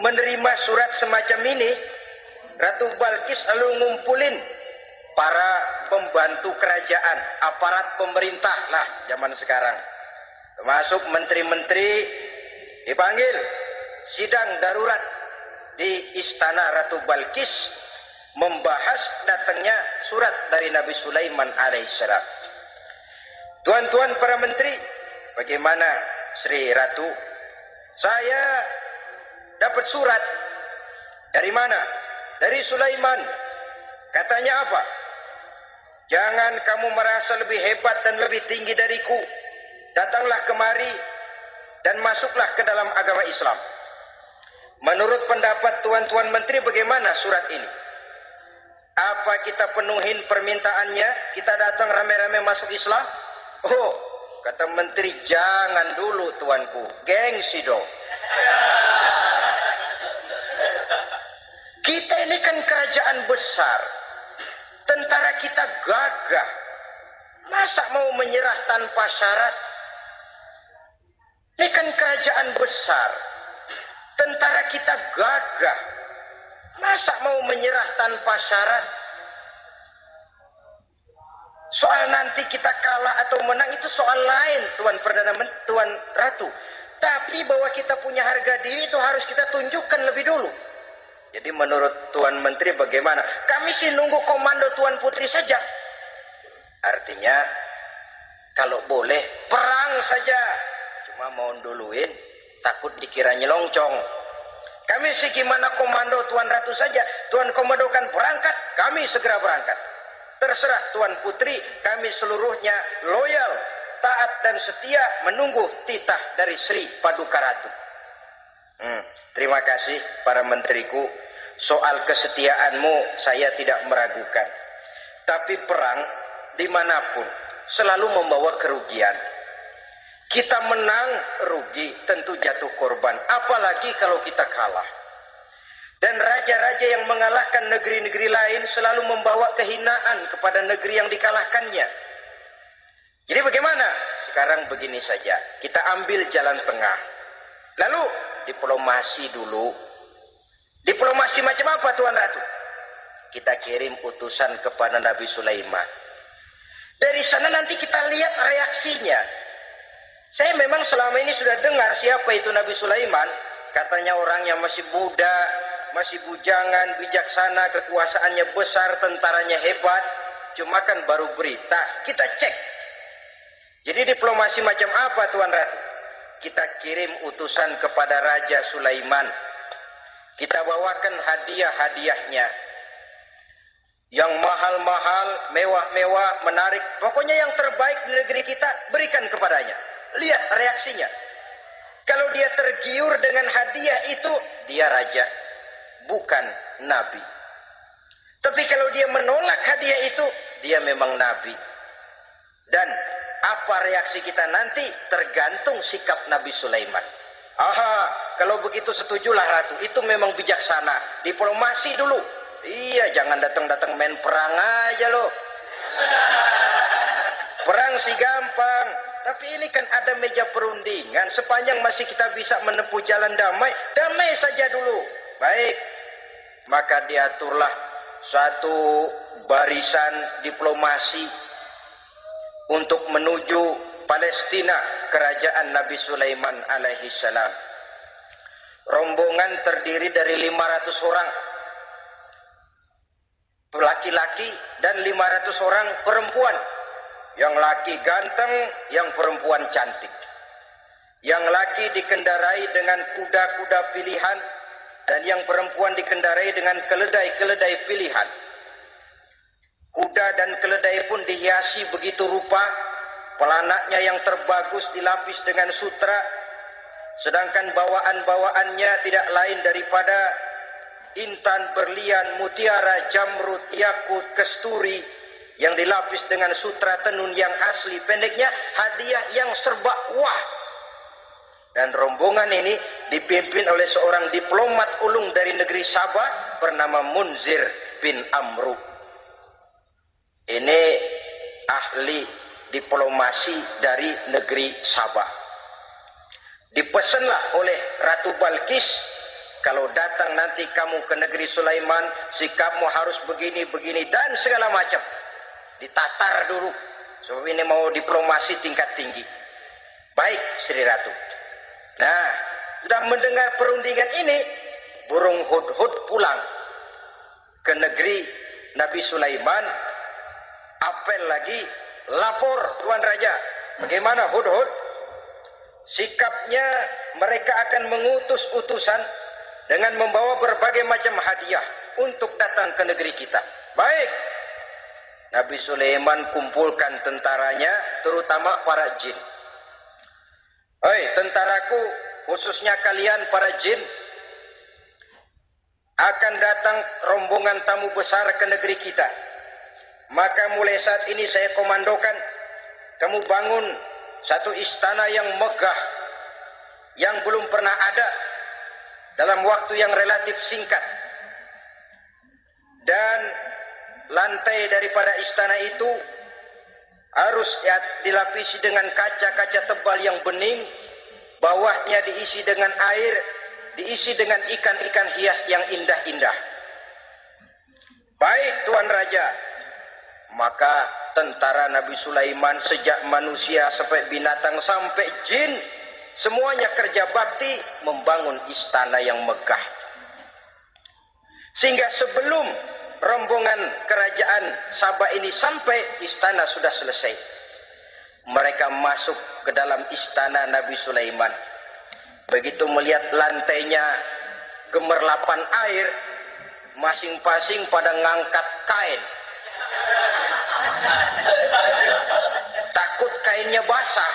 menerima surat semacam ini, Ratu Balkis lalu ngumpulin para pembantu kerajaan, aparat pemerintah lah zaman sekarang, termasuk menteri-menteri dipanggil sidang darurat di istana Ratu Balkis membahas datangnya surat dari Nabi Sulaiman alaihissalam. Tuan-tuan para menteri, bagaimana Sri Ratu? Saya dapat surat. Dari mana? Dari Sulaiman. Katanya apa? Jangan kamu merasa lebih hebat dan lebih tinggi dariku. Datanglah kemari dan masuklah ke dalam agama Islam. Menurut pendapat tuan-tuan menteri, bagaimana surat ini? Apa kita penuhin permintaannya? Kita datang rame-rame masuk Islam? Oh, kata menteri, jangan dulu tuanku, gengsi dong. Kita ini kan kerajaan besar, tentara kita gagah, masa mau menyerah tanpa syarat? Ini kan kerajaan besar, tentara kita gagah, masa mau menyerah tanpa syarat? Soal nanti kita kalah atau menang itu soal lain, Tuan Perdana Menteri, Tuan Ratu. Tapi bahwa kita punya harga diri itu harus kita tunjukkan lebih dulu. Jadi menurut Tuan Menteri bagaimana? Kami sih nunggu komando Tuan Putri saja. Artinya kalau boleh perang saja. Cuma mau duluin, takut dikira nyelongcong. Kami sih gimana komando Tuan Ratu saja. Tuan komandokan berangkat, kami segera berangkat. Terserah Tuan Putri, kami seluruhnya loyal, taat dan setia menunggu titah dari Sri Paduka Ratu. Terima kasih para menteriku. Soal kesetiaanmu saya tidak meragukan. Tapi perang dimanapun selalu membawa kerugian. Kita menang rugi, tentu jatuh korban. Apalagi kalau kita kalah. Dan raja-raja yang mengalahkan negeri-negeri lain selalu membawa kehinaan kepada negeri yang dikalahkannya. Jadi bagaimana? Sekarang begini saja, kita ambil jalan tengah. Lalu diplomasi dulu. Diplomasi macam apa Tuan Ratu? Kita kirim utusan kepada Nabi Sulaiman. Dari sana nanti kita lihat reaksinya. Saya memang selama ini sudah dengar siapa itu Nabi Sulaiman. Katanya orang yang masih muda, masih bujangan, bijaksana, kekuasaannya besar, tentaranya hebat. Cuma kan baru berita, kita cek. Jadi diplomasi macam apa Tuan Ratu? Kita kirim utusan kepada Raja Sulaiman. Kita bawakan hadiah-hadiahnya. Yang mahal-mahal, mewah-mewah, menarik. Pokoknya yang terbaik di negeri kita, berikan kepadanya. Lihat reaksinya. Kalau dia tergiur dengan hadiah itu, dia raja, bukan nabi. Tapi kalau dia menolak hadiah itu, dia memang nabi. Dan apa reaksi kita nanti tergantung sikap Nabi Sulaiman. Aha, kalau begitu setujulah Ratu, itu memang bijaksana. Diplomasi dulu. Iya, jangan datang-datang main perang aja loh. Perang sih gampang, tapi ini kan ada meja perundingan. Sepanjang masih kita bisa menempuh jalan damai, damai saja dulu. Baik, maka diaturlah satu barisan diplomasi untuk menuju Palestina, kerajaan Nabi Sulaiman alaihi salam. Rombongan terdiri dari 500 orang laki-laki dan 500 orang perempuan. Yang laki ganteng, yang perempuan cantik. Yang laki dikendarai dengan kuda-kuda pilihan dan yang perempuan dikendarai dengan keledai-keledai pilihan. Kuda dan keledai pun dihiasi begitu rupa, pelanaknya yang terbagus dilapis dengan sutra, sedangkan bawaan-bawaannya tidak lain daripada intan, berlian, mutiara, jamrud, yakut, kesturi yang dilapis dengan sutra tenun yang asli. Pendeknya hadiah yang serba wah. Dan rombongan ini dipimpin oleh seorang diplomat ulung dari negeri Sabah bernama Munzir bin Amru. Ini ahli diplomasi dari negeri Sabah. Dipesanlah oleh Ratu Balkis Kalau datang nanti kamu ke negeri Sulaiman, sikapmu harus begini, begini, dan segala macam. Ditatar dulu. Sebab ini mau diplomasi tingkat tinggi. Baik, Sri Ratu. Nah, sudah mendengar perundingan ini, burung Hudhud pulang ke negeri Nabi Sulaiman. Apel lagi, lapor Tuan Raja. Bagaimana Hudhud? Sikapnya mereka akan mengutus utusan dengan membawa berbagai macam hadiah untuk datang ke negeri kita. Baik. Nabi Sulaiman kumpulkan tentaranya, terutama para jin. Hei tentaraku, khususnya kalian para jin, akan datang rombongan tamu besar ke negeri kita. Maka mulai saat ini saya komandokan, kamu bangun satu istana yang megah, yang belum pernah ada dalam waktu yang relatif singkat. Dan lantai daripada istana itu harus dilapisi dengan kaca-kaca tebal yang bening, bawahnya diisi dengan air, diisi dengan ikan-ikan hias yang indah-indah. Baik Tuan Raja. Maka tentara Nabi Sulaiman, sejak manusia sampai binatang sampai jin, semuanya kerja bakti membangun istana yang megah. Sehingga sebelum rombongan kerajaan Sabah ini sampai, istana sudah selesai. Mereka masuk ke dalam istana Nabi Sulaiman. Begitu melihat lantainya gemerlapan air, masing-masing pada ngangkat kain. Takut kainnya basah.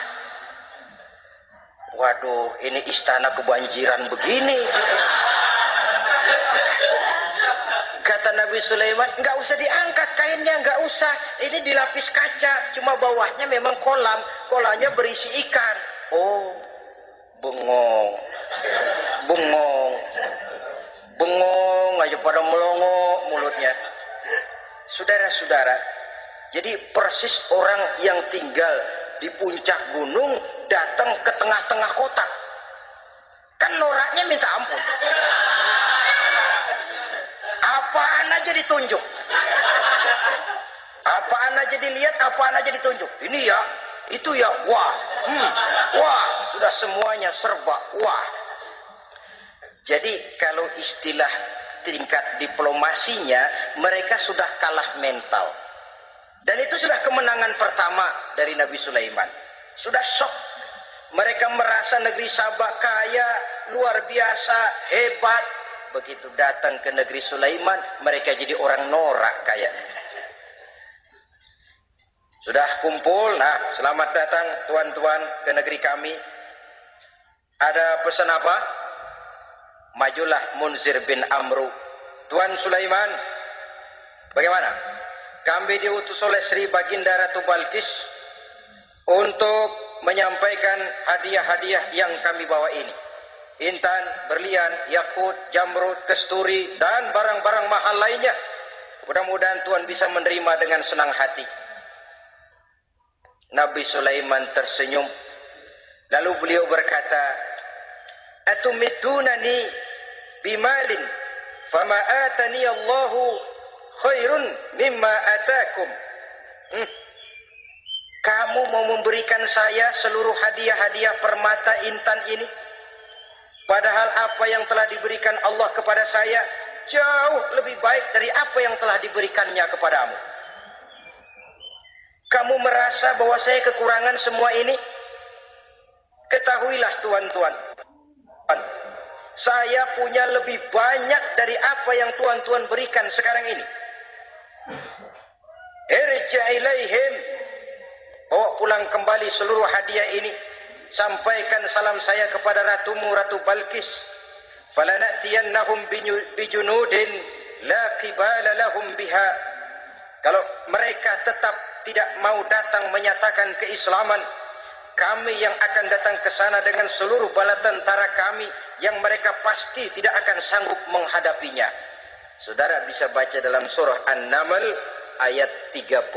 Waduh, ini istana kebanjiran begini. Kata Nabi Sulaiman, nggak usah diangkat kainnya, nggak usah. Ini dilapis kaca, cuma bawahnya memang kolam. Kolamnya berisi ikan. Oh, bengong. Bengong. Bengong aja pada melongo mulutnya. Saudara-saudara, jadi persis orang yang tinggal di puncak gunung datang ke tengah-tengah kota. Kan noraknya minta ampun. Apaan aja ditunjuk. Apaan aja dilihat, apaan aja ditunjuk. Ini ya, itu ya, wah. Wah, sudah semuanya serba wah. Jadi kalau istilah tingkat diplomasinya, mereka sudah kalah mental. Dan itu sudah kemenangan pertama dari Nabi Sulaiman. Sudah shock. Mereka merasa negeri Sabah kaya, luar biasa, hebat. Begitu datang ke negeri Sulaiman, mereka jadi orang norak kayak. Sudah kumpul, nah selamat datang tuan-tuan ke negeri kami. Ada pesan apa? Majulah Munzir bin Amru. Tuan Sulaiman, bagaimana? Kami diutus oleh Sri Baginda Ratu Balkis untuk menyampaikan hadiah-hadiah yang kami bawa ini. Intan, berlian, yakut, jamrud, kesturi, dan barang-barang mahal lainnya. Mudah-mudahan Tuhan bisa menerima dengan senang hati. Nabi Sulaiman tersenyum. Lalu beliau berkata, "Atumitunani bimalin, fama atani Allahu khairun mimma atakum." Kamu mau memberikan saya seluruh hadiah-hadiah permata intan ini? Padahal apa yang telah diberikan Allah kepada saya jauh lebih baik dari apa yang telah diberikannya kepadamu. Kamu merasa bahwa saya kekurangan semua ini? Ketahuilah tuan-tuan, saya punya lebih banyak dari apa yang tuan-tuan berikan sekarang ini. Irja' ilaihim, bawa pulang kembali seluruh hadiah ini. Sampaikan salam saya kepada ratumu, Ratu Balkis. Falanatiyannahum bijunudin la qibala lahum biha. Kalau mereka tetap tidak mau datang menyatakan keislaman, kami yang akan datang ke sana dengan seluruh bala tentara kami yang mereka pasti tidak akan sanggup menghadapinya. Saudara bisa baca dalam surah An-Naml ayat 36.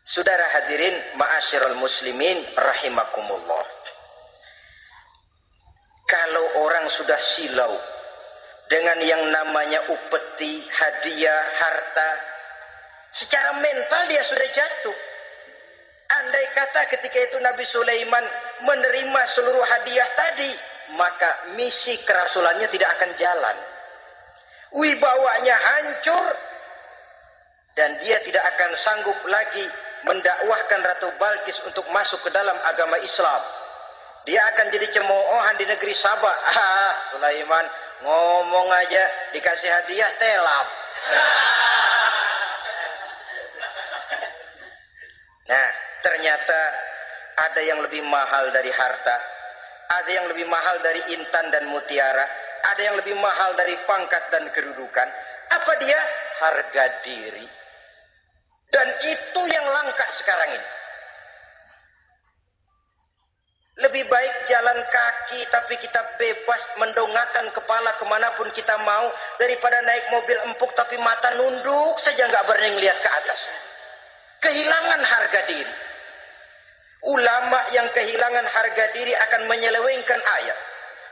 Saudara hadirin ma'asyiral muslimin rahimakumullah. Kalau orang sudah silau dengan yang namanya upeti, hadiah, harta, secara mental dia sudah jatuh. Andai kata ketika itu Nabi Sulaiman menerima seluruh hadiah tadi, maka misi kerasulannya tidak akan jalan. Wibawanya hancur dan dia tidak akan sanggup lagi mendakwahkan Ratu Balkis untuk masuk ke dalam agama Islam. Dia akan jadi cemoohan di negeri Sabah. Sulaiman ngomong aja dikasih hadiah telap. Nah, ternyata ada yang lebih mahal dari harta, ada yang lebih mahal dari intan dan mutiara, ada yang lebih mahal dari pangkat dan kedudukan. Apa dia? Harga diri. Dan itu yang langka sekarang ini. Lebih baik jalan kaki tapi kita bebas mendongakkan kepala kemanapun kita mau, daripada naik mobil empuk tapi mata nunduk saja nggak berani lihat ke atas. Kehilangan harga diri. Ulama yang kehilangan harga diri akan menyelewengkan ayat.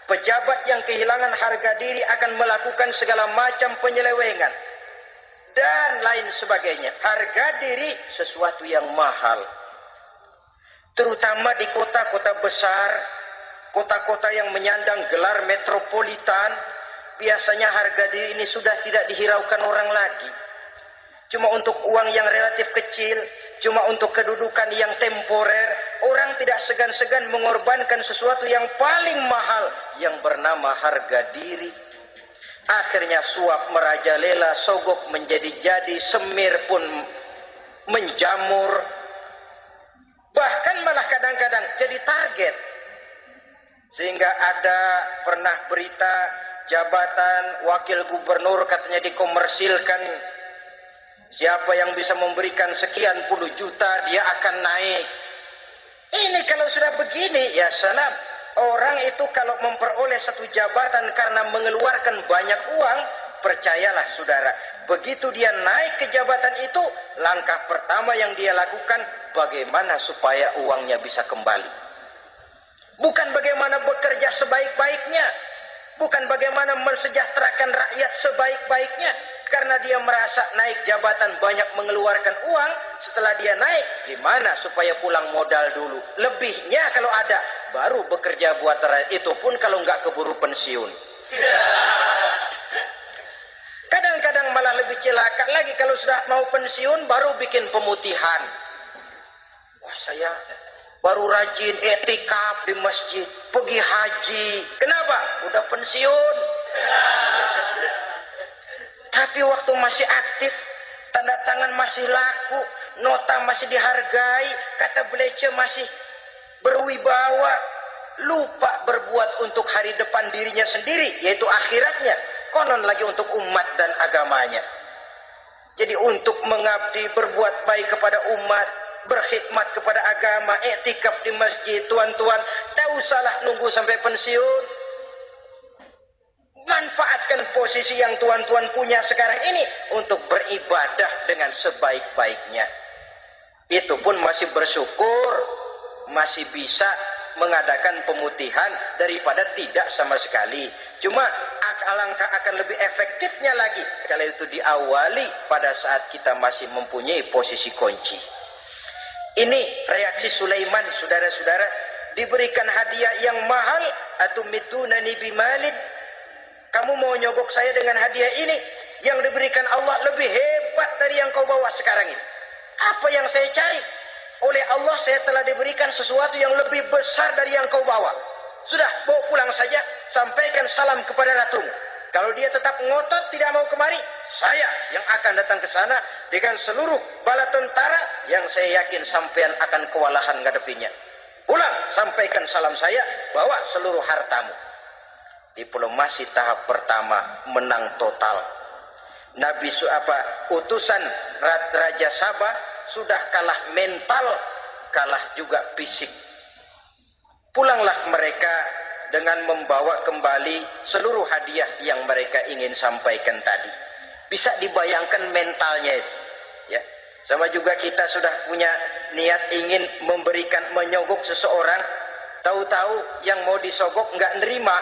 Pejabat yang kehilangan harga diri akan melakukan segala macam penyelewengan dan lain sebagainya. Harga diri sesuatu yang mahal. Terutama di kota-kota besar, kota-kota yang menyandang gelar metropolitan, biasanya harga diri ini sudah tidak dihiraukan orang lagi. Cuma untuk uang yang relatif kecil, cuma untuk kedudukan yang temporer, orang tidak segan-segan mengorbankan sesuatu yang paling mahal yang bernama harga diri. Akhirnya suap merajalela, sogok menjadi-jadi, semir pun menjamur. Bahkan malah kadang-kadang jadi target. Sehingga ada pernah berita jabatan wakil gubernur katanya dikomersilkan. Siapa yang bisa memberikan sekian puluh juta dia akan naik. Ini kalau sudah begini, ya salam. Orang itu kalau memperoleh satu jabatan karena mengeluarkan banyak uang, percayalah saudara, begitu dia naik ke jabatan itu, langkah pertama yang dia lakukan, bagaimana supaya uangnya bisa kembali. Bukan bagaimana bekerja sebaik-baiknya, bukan bagaimana mensejahterakan rakyat sebaik-baiknya. Karena dia merasa naik jabatan banyak mengeluarkan uang, setelah dia naik, gimana supaya pulang modal dulu. Lebihnya kalau ada, baru bekerja buat rakyat, itu pun kalau nggak keburu pensiun. Kadang-kadang malah lebih celaka lagi, kalau sudah mau pensiun baru bikin pemutihan. Wah, saya baru rajin etikaf di masjid, pergi haji. Kenapa? Udah pensiun. Tapi waktu masih aktif, tanda tangan masih laku, nota masih dihargai, kata belece masih berwibawa, lupa berbuat untuk hari depan dirinya sendiri, yaitu akhiratnya, konon lagi untuk umat dan agamanya. Jadi untuk mengabdi, berbuat baik kepada umat, berkhidmat kepada agama, iktikaf di masjid, tuan-tuan, tak usahlah nunggu sampai pensiun. Manfaatkan posisi yang tuan-tuan punya sekarang ini untuk beribadah dengan sebaik-baiknya. Itu pun masih bersyukur, masih bisa mengadakan pemutihan daripada tidak sama sekali. Cuma alangkah akan lebih efektifnya lagi kalau itu diawali pada saat kita masih mempunyai posisi kunci. Ini reaksi Sulaiman, saudara-saudara. Diberikan hadiah yang mahal, atau mitunani bimalid. Kamu mau nyogok saya dengan hadiah ini? Yang diberikan Allah lebih hebat dari yang kau bawa sekarang ini. Apa yang saya cari? Oleh Allah saya telah diberikan sesuatu yang lebih besar dari yang kau bawa. Sudah, bawa pulang saja. Sampaikan salam kepada ratumu. Kalau dia tetap ngotot tidak mau kemari, saya yang akan datang ke sana dengan seluruh bala tentara yang saya yakin sampean akan kewalahan ngadepinnya. Pulang, sampaikan salam saya, bawa seluruh hartamu. Diplomasi tahap pertama menang total. Utusan Raja Sabah sudah kalah mental, kalah juga fisik. Pulanglah mereka dengan membawa kembali seluruh hadiah yang mereka ingin sampaikan tadi. Bisa dibayangkan mentalnya itu, ya. Sama juga kita sudah punya niat ingin memberikan, menyogok seseorang, Tahu-tahu yang mau disogok nggak nerima,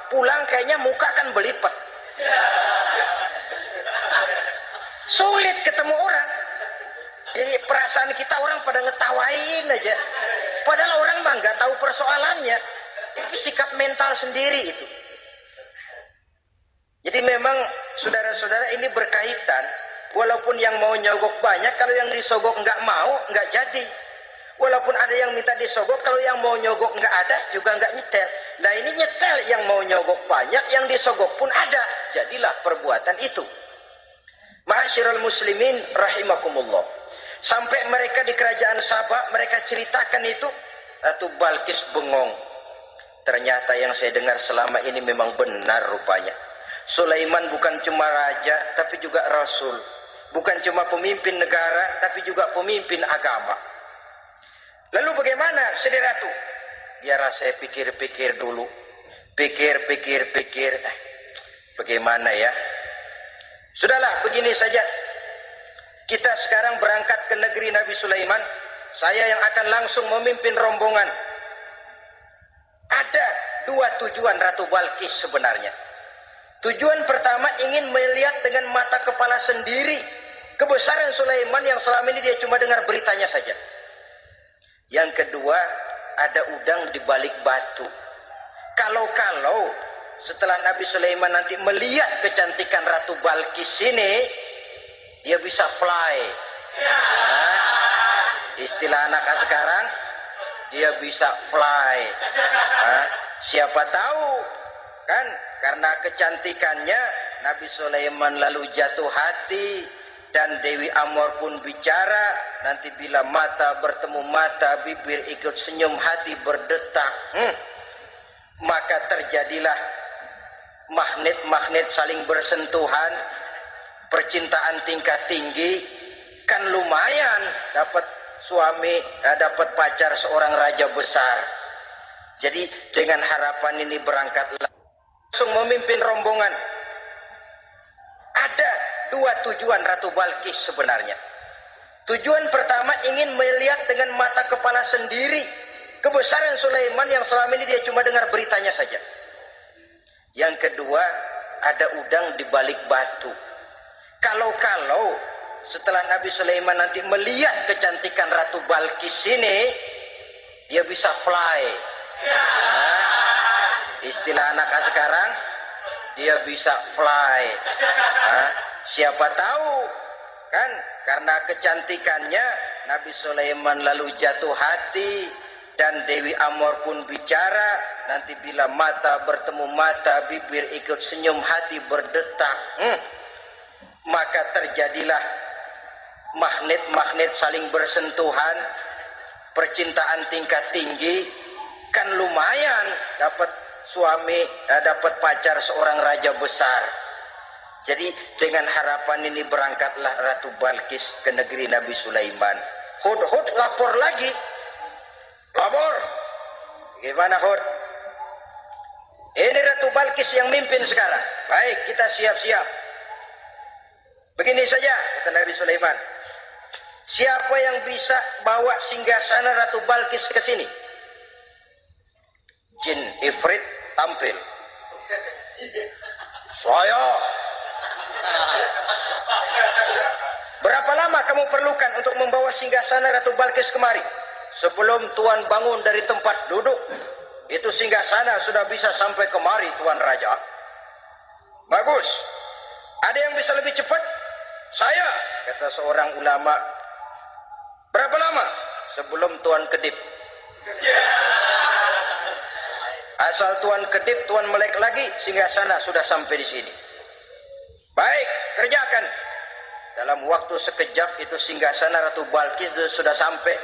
pulang kayaknya muka kan belipet. Sulit ketemu orang. Jadi perasaan kita orang pada ngetawain aja. Padahal orang mah nggak tahu persoalannya. Itu sikap mental sendiri itu. Jadi memang saudara-saudara ini berkaitan. Walaupun yang mau nyogok banyak, kalau yang disogok nggak mau, nggak jadi. Walaupun ada yang minta disogok, kalau yang mau nyogok nggak ada, juga nggak nyetel. Nah ini nyetel, yang mau nyogok banyak, yang disogok pun ada. Jadilah perbuatan itu. Ma'asyiral muslimin rahimakumullah. Sampai mereka di kerajaan Sabah, mereka ceritakan itu, Ratu Balkis bengong. Ternyata yang saya dengar selama ini memang benar rupanya. Sulaiman bukan cuma raja, tapi juga rasul. Bukan cuma pemimpin negara, tapi juga pemimpin agama. Lalu bagaimana, Sri Ratu? Biarlah saya pikir-pikir dulu. Pikir. Bagaimana ya? Sudahlah, begini saja. Kita sekarang berangkat ke negeri Nabi Sulaiman. Saya yang akan langsung memimpin rombongan. Ada dua tujuan Ratu Balkis sebenarnya. Tujuan pertama ingin melihat dengan mata kepala sendiri kebesaran Sulaiman yang selama ini dia cuma dengar beritanya saja. Yang kedua, ada udang di balik batu. Kalau setelah Nabi Sulaiman nanti melihat kecantikan Ratu Balkis ini, dia bisa fly. Nah, istilah anak sekarang, dia bisa fly. Nah, siapa tahu kan, karena kecantikannya Nabi Sulaiman lalu jatuh hati, dan Dewi Amor pun bicara. Nanti bila mata bertemu mata, bibir ikut senyum, hati berdetak, maka terjadilah magnet-magnet saling bersentuhan, percintaan tingkat tinggi. Kan lumayan dapat suami, dapat pacar seorang raja besar. Jadi dengan harapan ini berangkatlah langsung memimpin rombongan. Ada dua tujuan Ratu Balkis sebenarnya. Tujuan pertama ingin melihat dengan mata kepala sendiri kebesaran Sulaiman yang selama ini dia cuma dengar beritanya saja. Yang kedua, ada udang di balik batu. Kalau setelah Nabi Sulaiman nanti melihat kecantikan Ratu Balkis ini, dia bisa fly. Nah, istilah anak sekarang, dia bisa fly. Nah, siapa tahu kan, karena kecantikannya Nabi Sulaiman lalu jatuh hati, dan Dewi Amor pun bicara. Nanti bila mata bertemu mata, bibir ikut senyum, hati berdetak, maka terjadilah magnet-magnet saling bersentuhan, percintaan tingkat tinggi. Kan lumayan dapat suami, dapat pacar seorang raja besar. Jadi dengan harapan ini berangkatlah Ratu Balkis ke negeri Nabi Sulaiman. Hud lapor lagi. Lapor. Gimana Hud? Ini Ratu Balkis yang mimpin sekarang. Baik, kita siap-siap. Begini saja, kata Nabi Sulaiman. Siapa yang bisa bawa singgasana Ratu Balkis ke sini? Jin Ifrit tampil. Saya. Berapa lama kamu perlukan untuk membawa singgasana Ratu Balkis kemari? Sebelum Tuan bangun dari tempat duduk, itu singgasana sudah bisa sampai kemari, Tuan Raja. Bagus. Ada yang bisa lebih cepat? Saya, kata seorang ulama. Berapa lama? Sebelum Tuan kedip. Asal Tuan kedip, Tuan melek lagi, singgasana sudah sampai di sini. Baik, kerjakan. Dalam waktu sekejap itu singgasana Ratu Balkis sudah sampai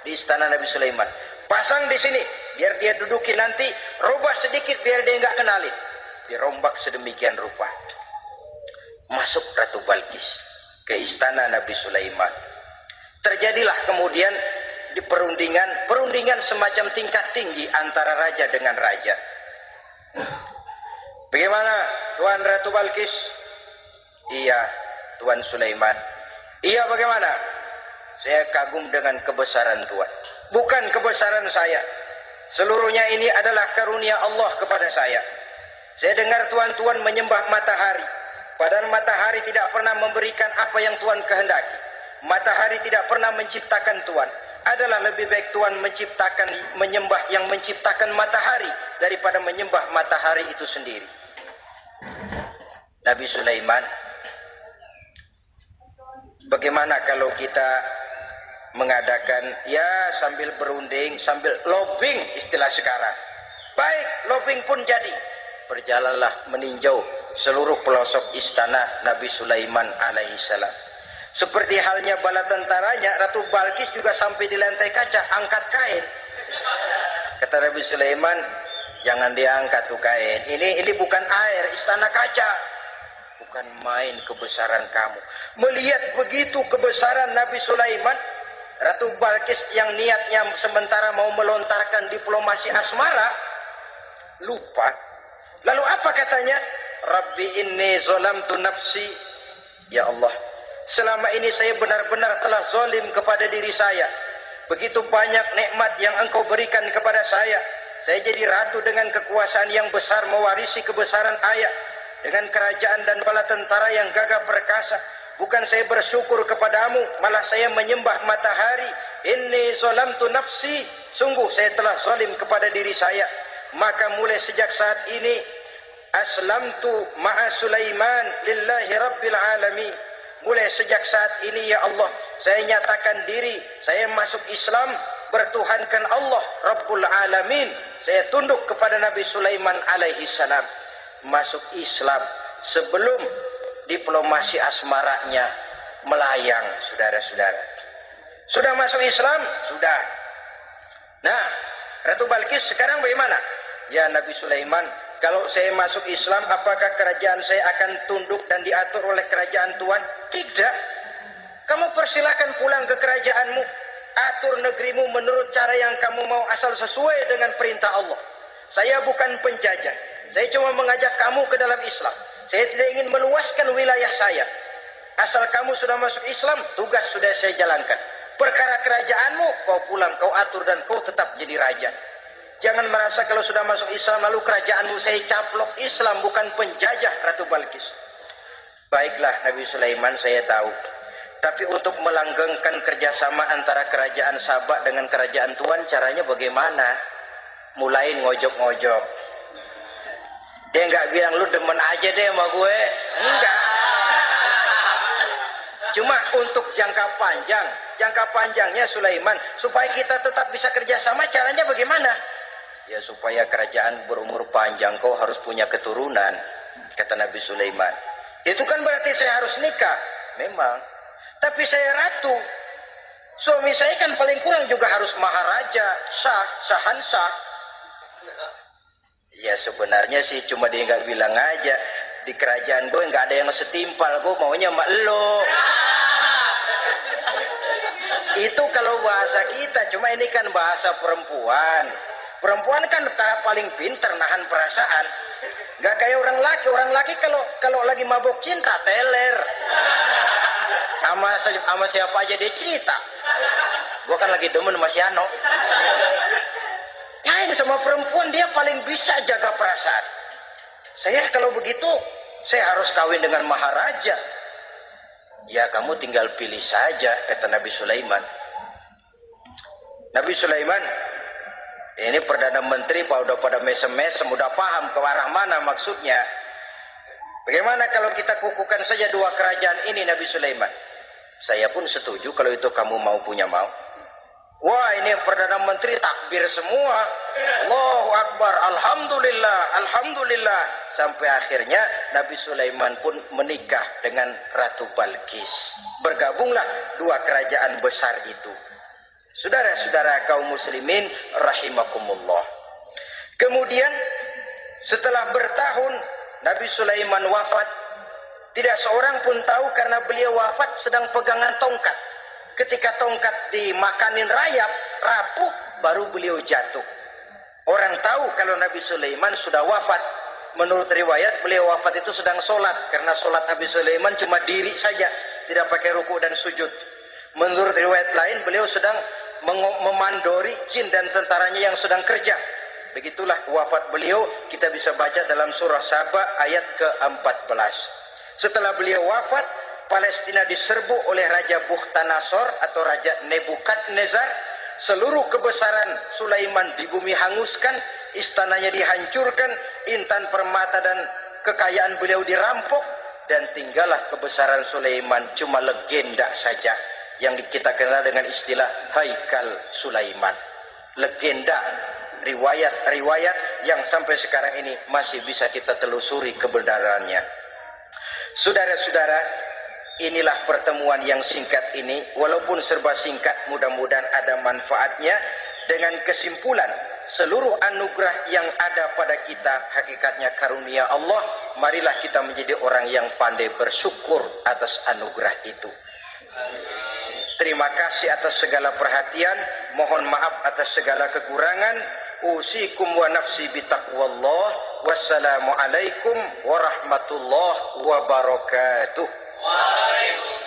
di istana Nabi Sulaiman. Pasang di sini, biar dia duduki nanti, rubah sedikit biar dia nggak kenalin. Dirombak sedemikian rupa. Masuk Ratu Balkis ke istana Nabi Sulaiman. Terjadilah kemudian di perundingan semacam tingkat tinggi antara raja dengan raja. Bagaimana Tuan Ratu Balkis? Iya, Tuan Sulaiman. Iya, bagaimana? Saya kagum dengan kebesaran Tuan. Bukan kebesaran saya. Seluruhnya ini adalah karunia Allah kepada saya. Saya dengar tuan-tuan menyembah matahari, padahal matahari tidak pernah memberikan apa yang Tuhan kehendaki. Matahari tidak pernah menciptakan Tuhan. Adalah lebih baik Tuhan menyembah yang menciptakan matahari daripada menyembah matahari itu sendiri. Nabi Sulaiman, bagaimana kalau kita mengadakan ya sambil berunding, sambil lobbying istilah sekarang. Baik, lobbying pun jadi. Berjalanlah meninjau seluruh pelosok istana Nabi Sulaiman alaihissalam. Seperti halnya bala tentaranya, Ratu Balkis juga sampai di lantai kaca, angkat kain. Kata Nabi Sulaiman, jangan diangkat tuh kain. Ini bukan air, istana kaca. Bukan main kebesaran kamu. Melihat begitu kebesaran Nabi Sulaiman, Ratu Balkis yang niatnya sementara mau melontarkan diplomasi asmara, lupa. Lalu apa katanya? Rabbi inni zolamtu nafsi. Ya Allah, selama ini saya benar-benar telah zalim kepada diri saya. Begitu banyak nikmat yang Engkau berikan kepada saya. Saya jadi ratu dengan kekuasaan yang besar, mewarisi kebesaran ayah, dengan kerajaan dan bala tentara yang gagah perkasa. Bukan saya bersyukur kepadamu, malah saya menyembah matahari. Inni zalamtu nafsi. Sungguh saya telah zalim kepada diri saya. Maka mulai sejak saat ini, aslamtu ma'a Sulaiman lillahi rabbil alamin. Mulai sejak saat ini ya Allah, saya nyatakan diri, saya masuk Islam, bertuhankan Allah Rabbul Alamin. Saya tunduk kepada Nabi Sulaiman alaihi salam. Masuk Islam sebelum diplomasi asmaranya melayang, saudara-saudara. Sudah masuk Islam? Sudah. Nah, Ratu Balkis sekarang bagaimana? Ya Nabi Sulaiman, kalau saya masuk Islam, apakah kerajaan saya akan tunduk dan diatur oleh kerajaan Tuhan? Tidak. Kamu persilakan pulang ke kerajaanmu. Atur negerimu menurut cara yang kamu mau, asal sesuai dengan perintah Allah. Saya bukan penjajah. Saya cuma mengajak kamu ke dalam Islam. Saya tidak ingin meluaskan wilayah saya. Asal kamu sudah masuk Islam, tugas sudah saya jalankan. Perkara kerajaanmu, kau pulang, kau atur dan kau tetap jadi raja. Jangan merasa kalau sudah masuk Islam lalu kerajaanmu saya caplok. Islam bukan penjajah, Ratu Balkis. Baiklah Nabi Sulaiman, saya tahu. Tapi untuk melanggengkan kerjasama antara kerajaan Sabak dengan kerajaan Tuhan, caranya bagaimana? Mulain ngojok-ngojok. Dia nggak bilang lu demen aja deh sama gue. Enggak. Cuma untuk jangka panjangnya Sulaiman, supaya kita tetap bisa kerjasama, caranya bagaimana? Ya supaya kerajaan berumur panjang, kau harus punya keturunan, kata Nabi Sulaiman. Itu kan berarti saya harus nikah. Memang. Tapi saya ratu. Suami saya kan paling kurang juga harus maharaja, sahansah. Ya sebenarnya sih cuma dia nggak bilang aja. Di kerajaan gue nggak ada yang setimpal, gue maunya sama elo. Itu kalau bahasa kita, cuma ini kan bahasa perempuan. Perempuan kan paling pinter nahan perasaan. Gak kayak orang laki kalau lagi mabuk cinta teler. Sama siapa aja dia cerita. Gua kan lagi demen sama si Ano. Lain sama perempuan, dia paling bisa jaga perasaan. Saya kalau begitu, saya harus kawin dengan maharaja. Ya kamu tinggal pilih saja, kata Nabi Sulaiman. Nabi Sulaiman, ini Perdana Menteri udah pada mesem-mesem, udah paham ke arah mana maksudnya. Bagaimana kalau kita kukuhkan saja dua kerajaan ini, Nabi Sulaiman? Saya pun setuju kalau itu kamu punya mau. Wah, ini Perdana Menteri takbir semua. Allahu Akbar, Alhamdulillah, Alhamdulillah. Sampai akhirnya Nabi Sulaiman pun menikah dengan Ratu Balkis. Bergabunglah dua kerajaan besar itu. Saudara-saudara kaum muslimin rahimakumullah. Kemudian setelah bertahun Nabi Sulaiman wafat. Tidak seorang pun tahu karena beliau wafat sedang pegangan tongkat. Ketika tongkat dimakanin rayap, rapuh, baru beliau jatuh. Orang tahu kalau Nabi Sulaiman sudah wafat. Menurut riwayat beliau wafat itu sedang sholat. Karena sholat Nabi Sulaiman cuma diri saja, tidak pakai ruku dan sujud. Menurut riwayat lain beliau sedang memandori jin dan tentaranya yang sedang kerja. Begitulah wafat beliau, kita bisa baca dalam surah Saba ayat ke-14. Setelah beliau wafat, Palestina diserbu oleh Raja Bukhtanasor atau Raja Nebukadnezar. Seluruh kebesaran Sulaiman di bumi hanguskan, istananya dihancurkan, intan permata dan kekayaan beliau dirampok, dan tinggallah kebesaran Sulaiman cuma legenda saja yang kita kenal dengan istilah Haikal Sulaiman. Legenda, riwayat-riwayat yang sampai sekarang ini masih bisa kita telusuri kebenarannya. Saudara-saudara, inilah pertemuan yang singkat ini, walaupun serba singkat, mudah-mudahan ada manfaatnya. Dengan kesimpulan, seluruh anugerah yang ada pada kita hakikatnya karunia Allah. Marilah kita menjadi orang yang pandai bersyukur atas anugerah itu. Terima kasih atas segala perhatian, mohon maaf atas segala kekurangan. Usikum wa nafsi bitaqwallah. Wassalamualaikum warahmatullahi wabarakatuh. Waalaikumsalam.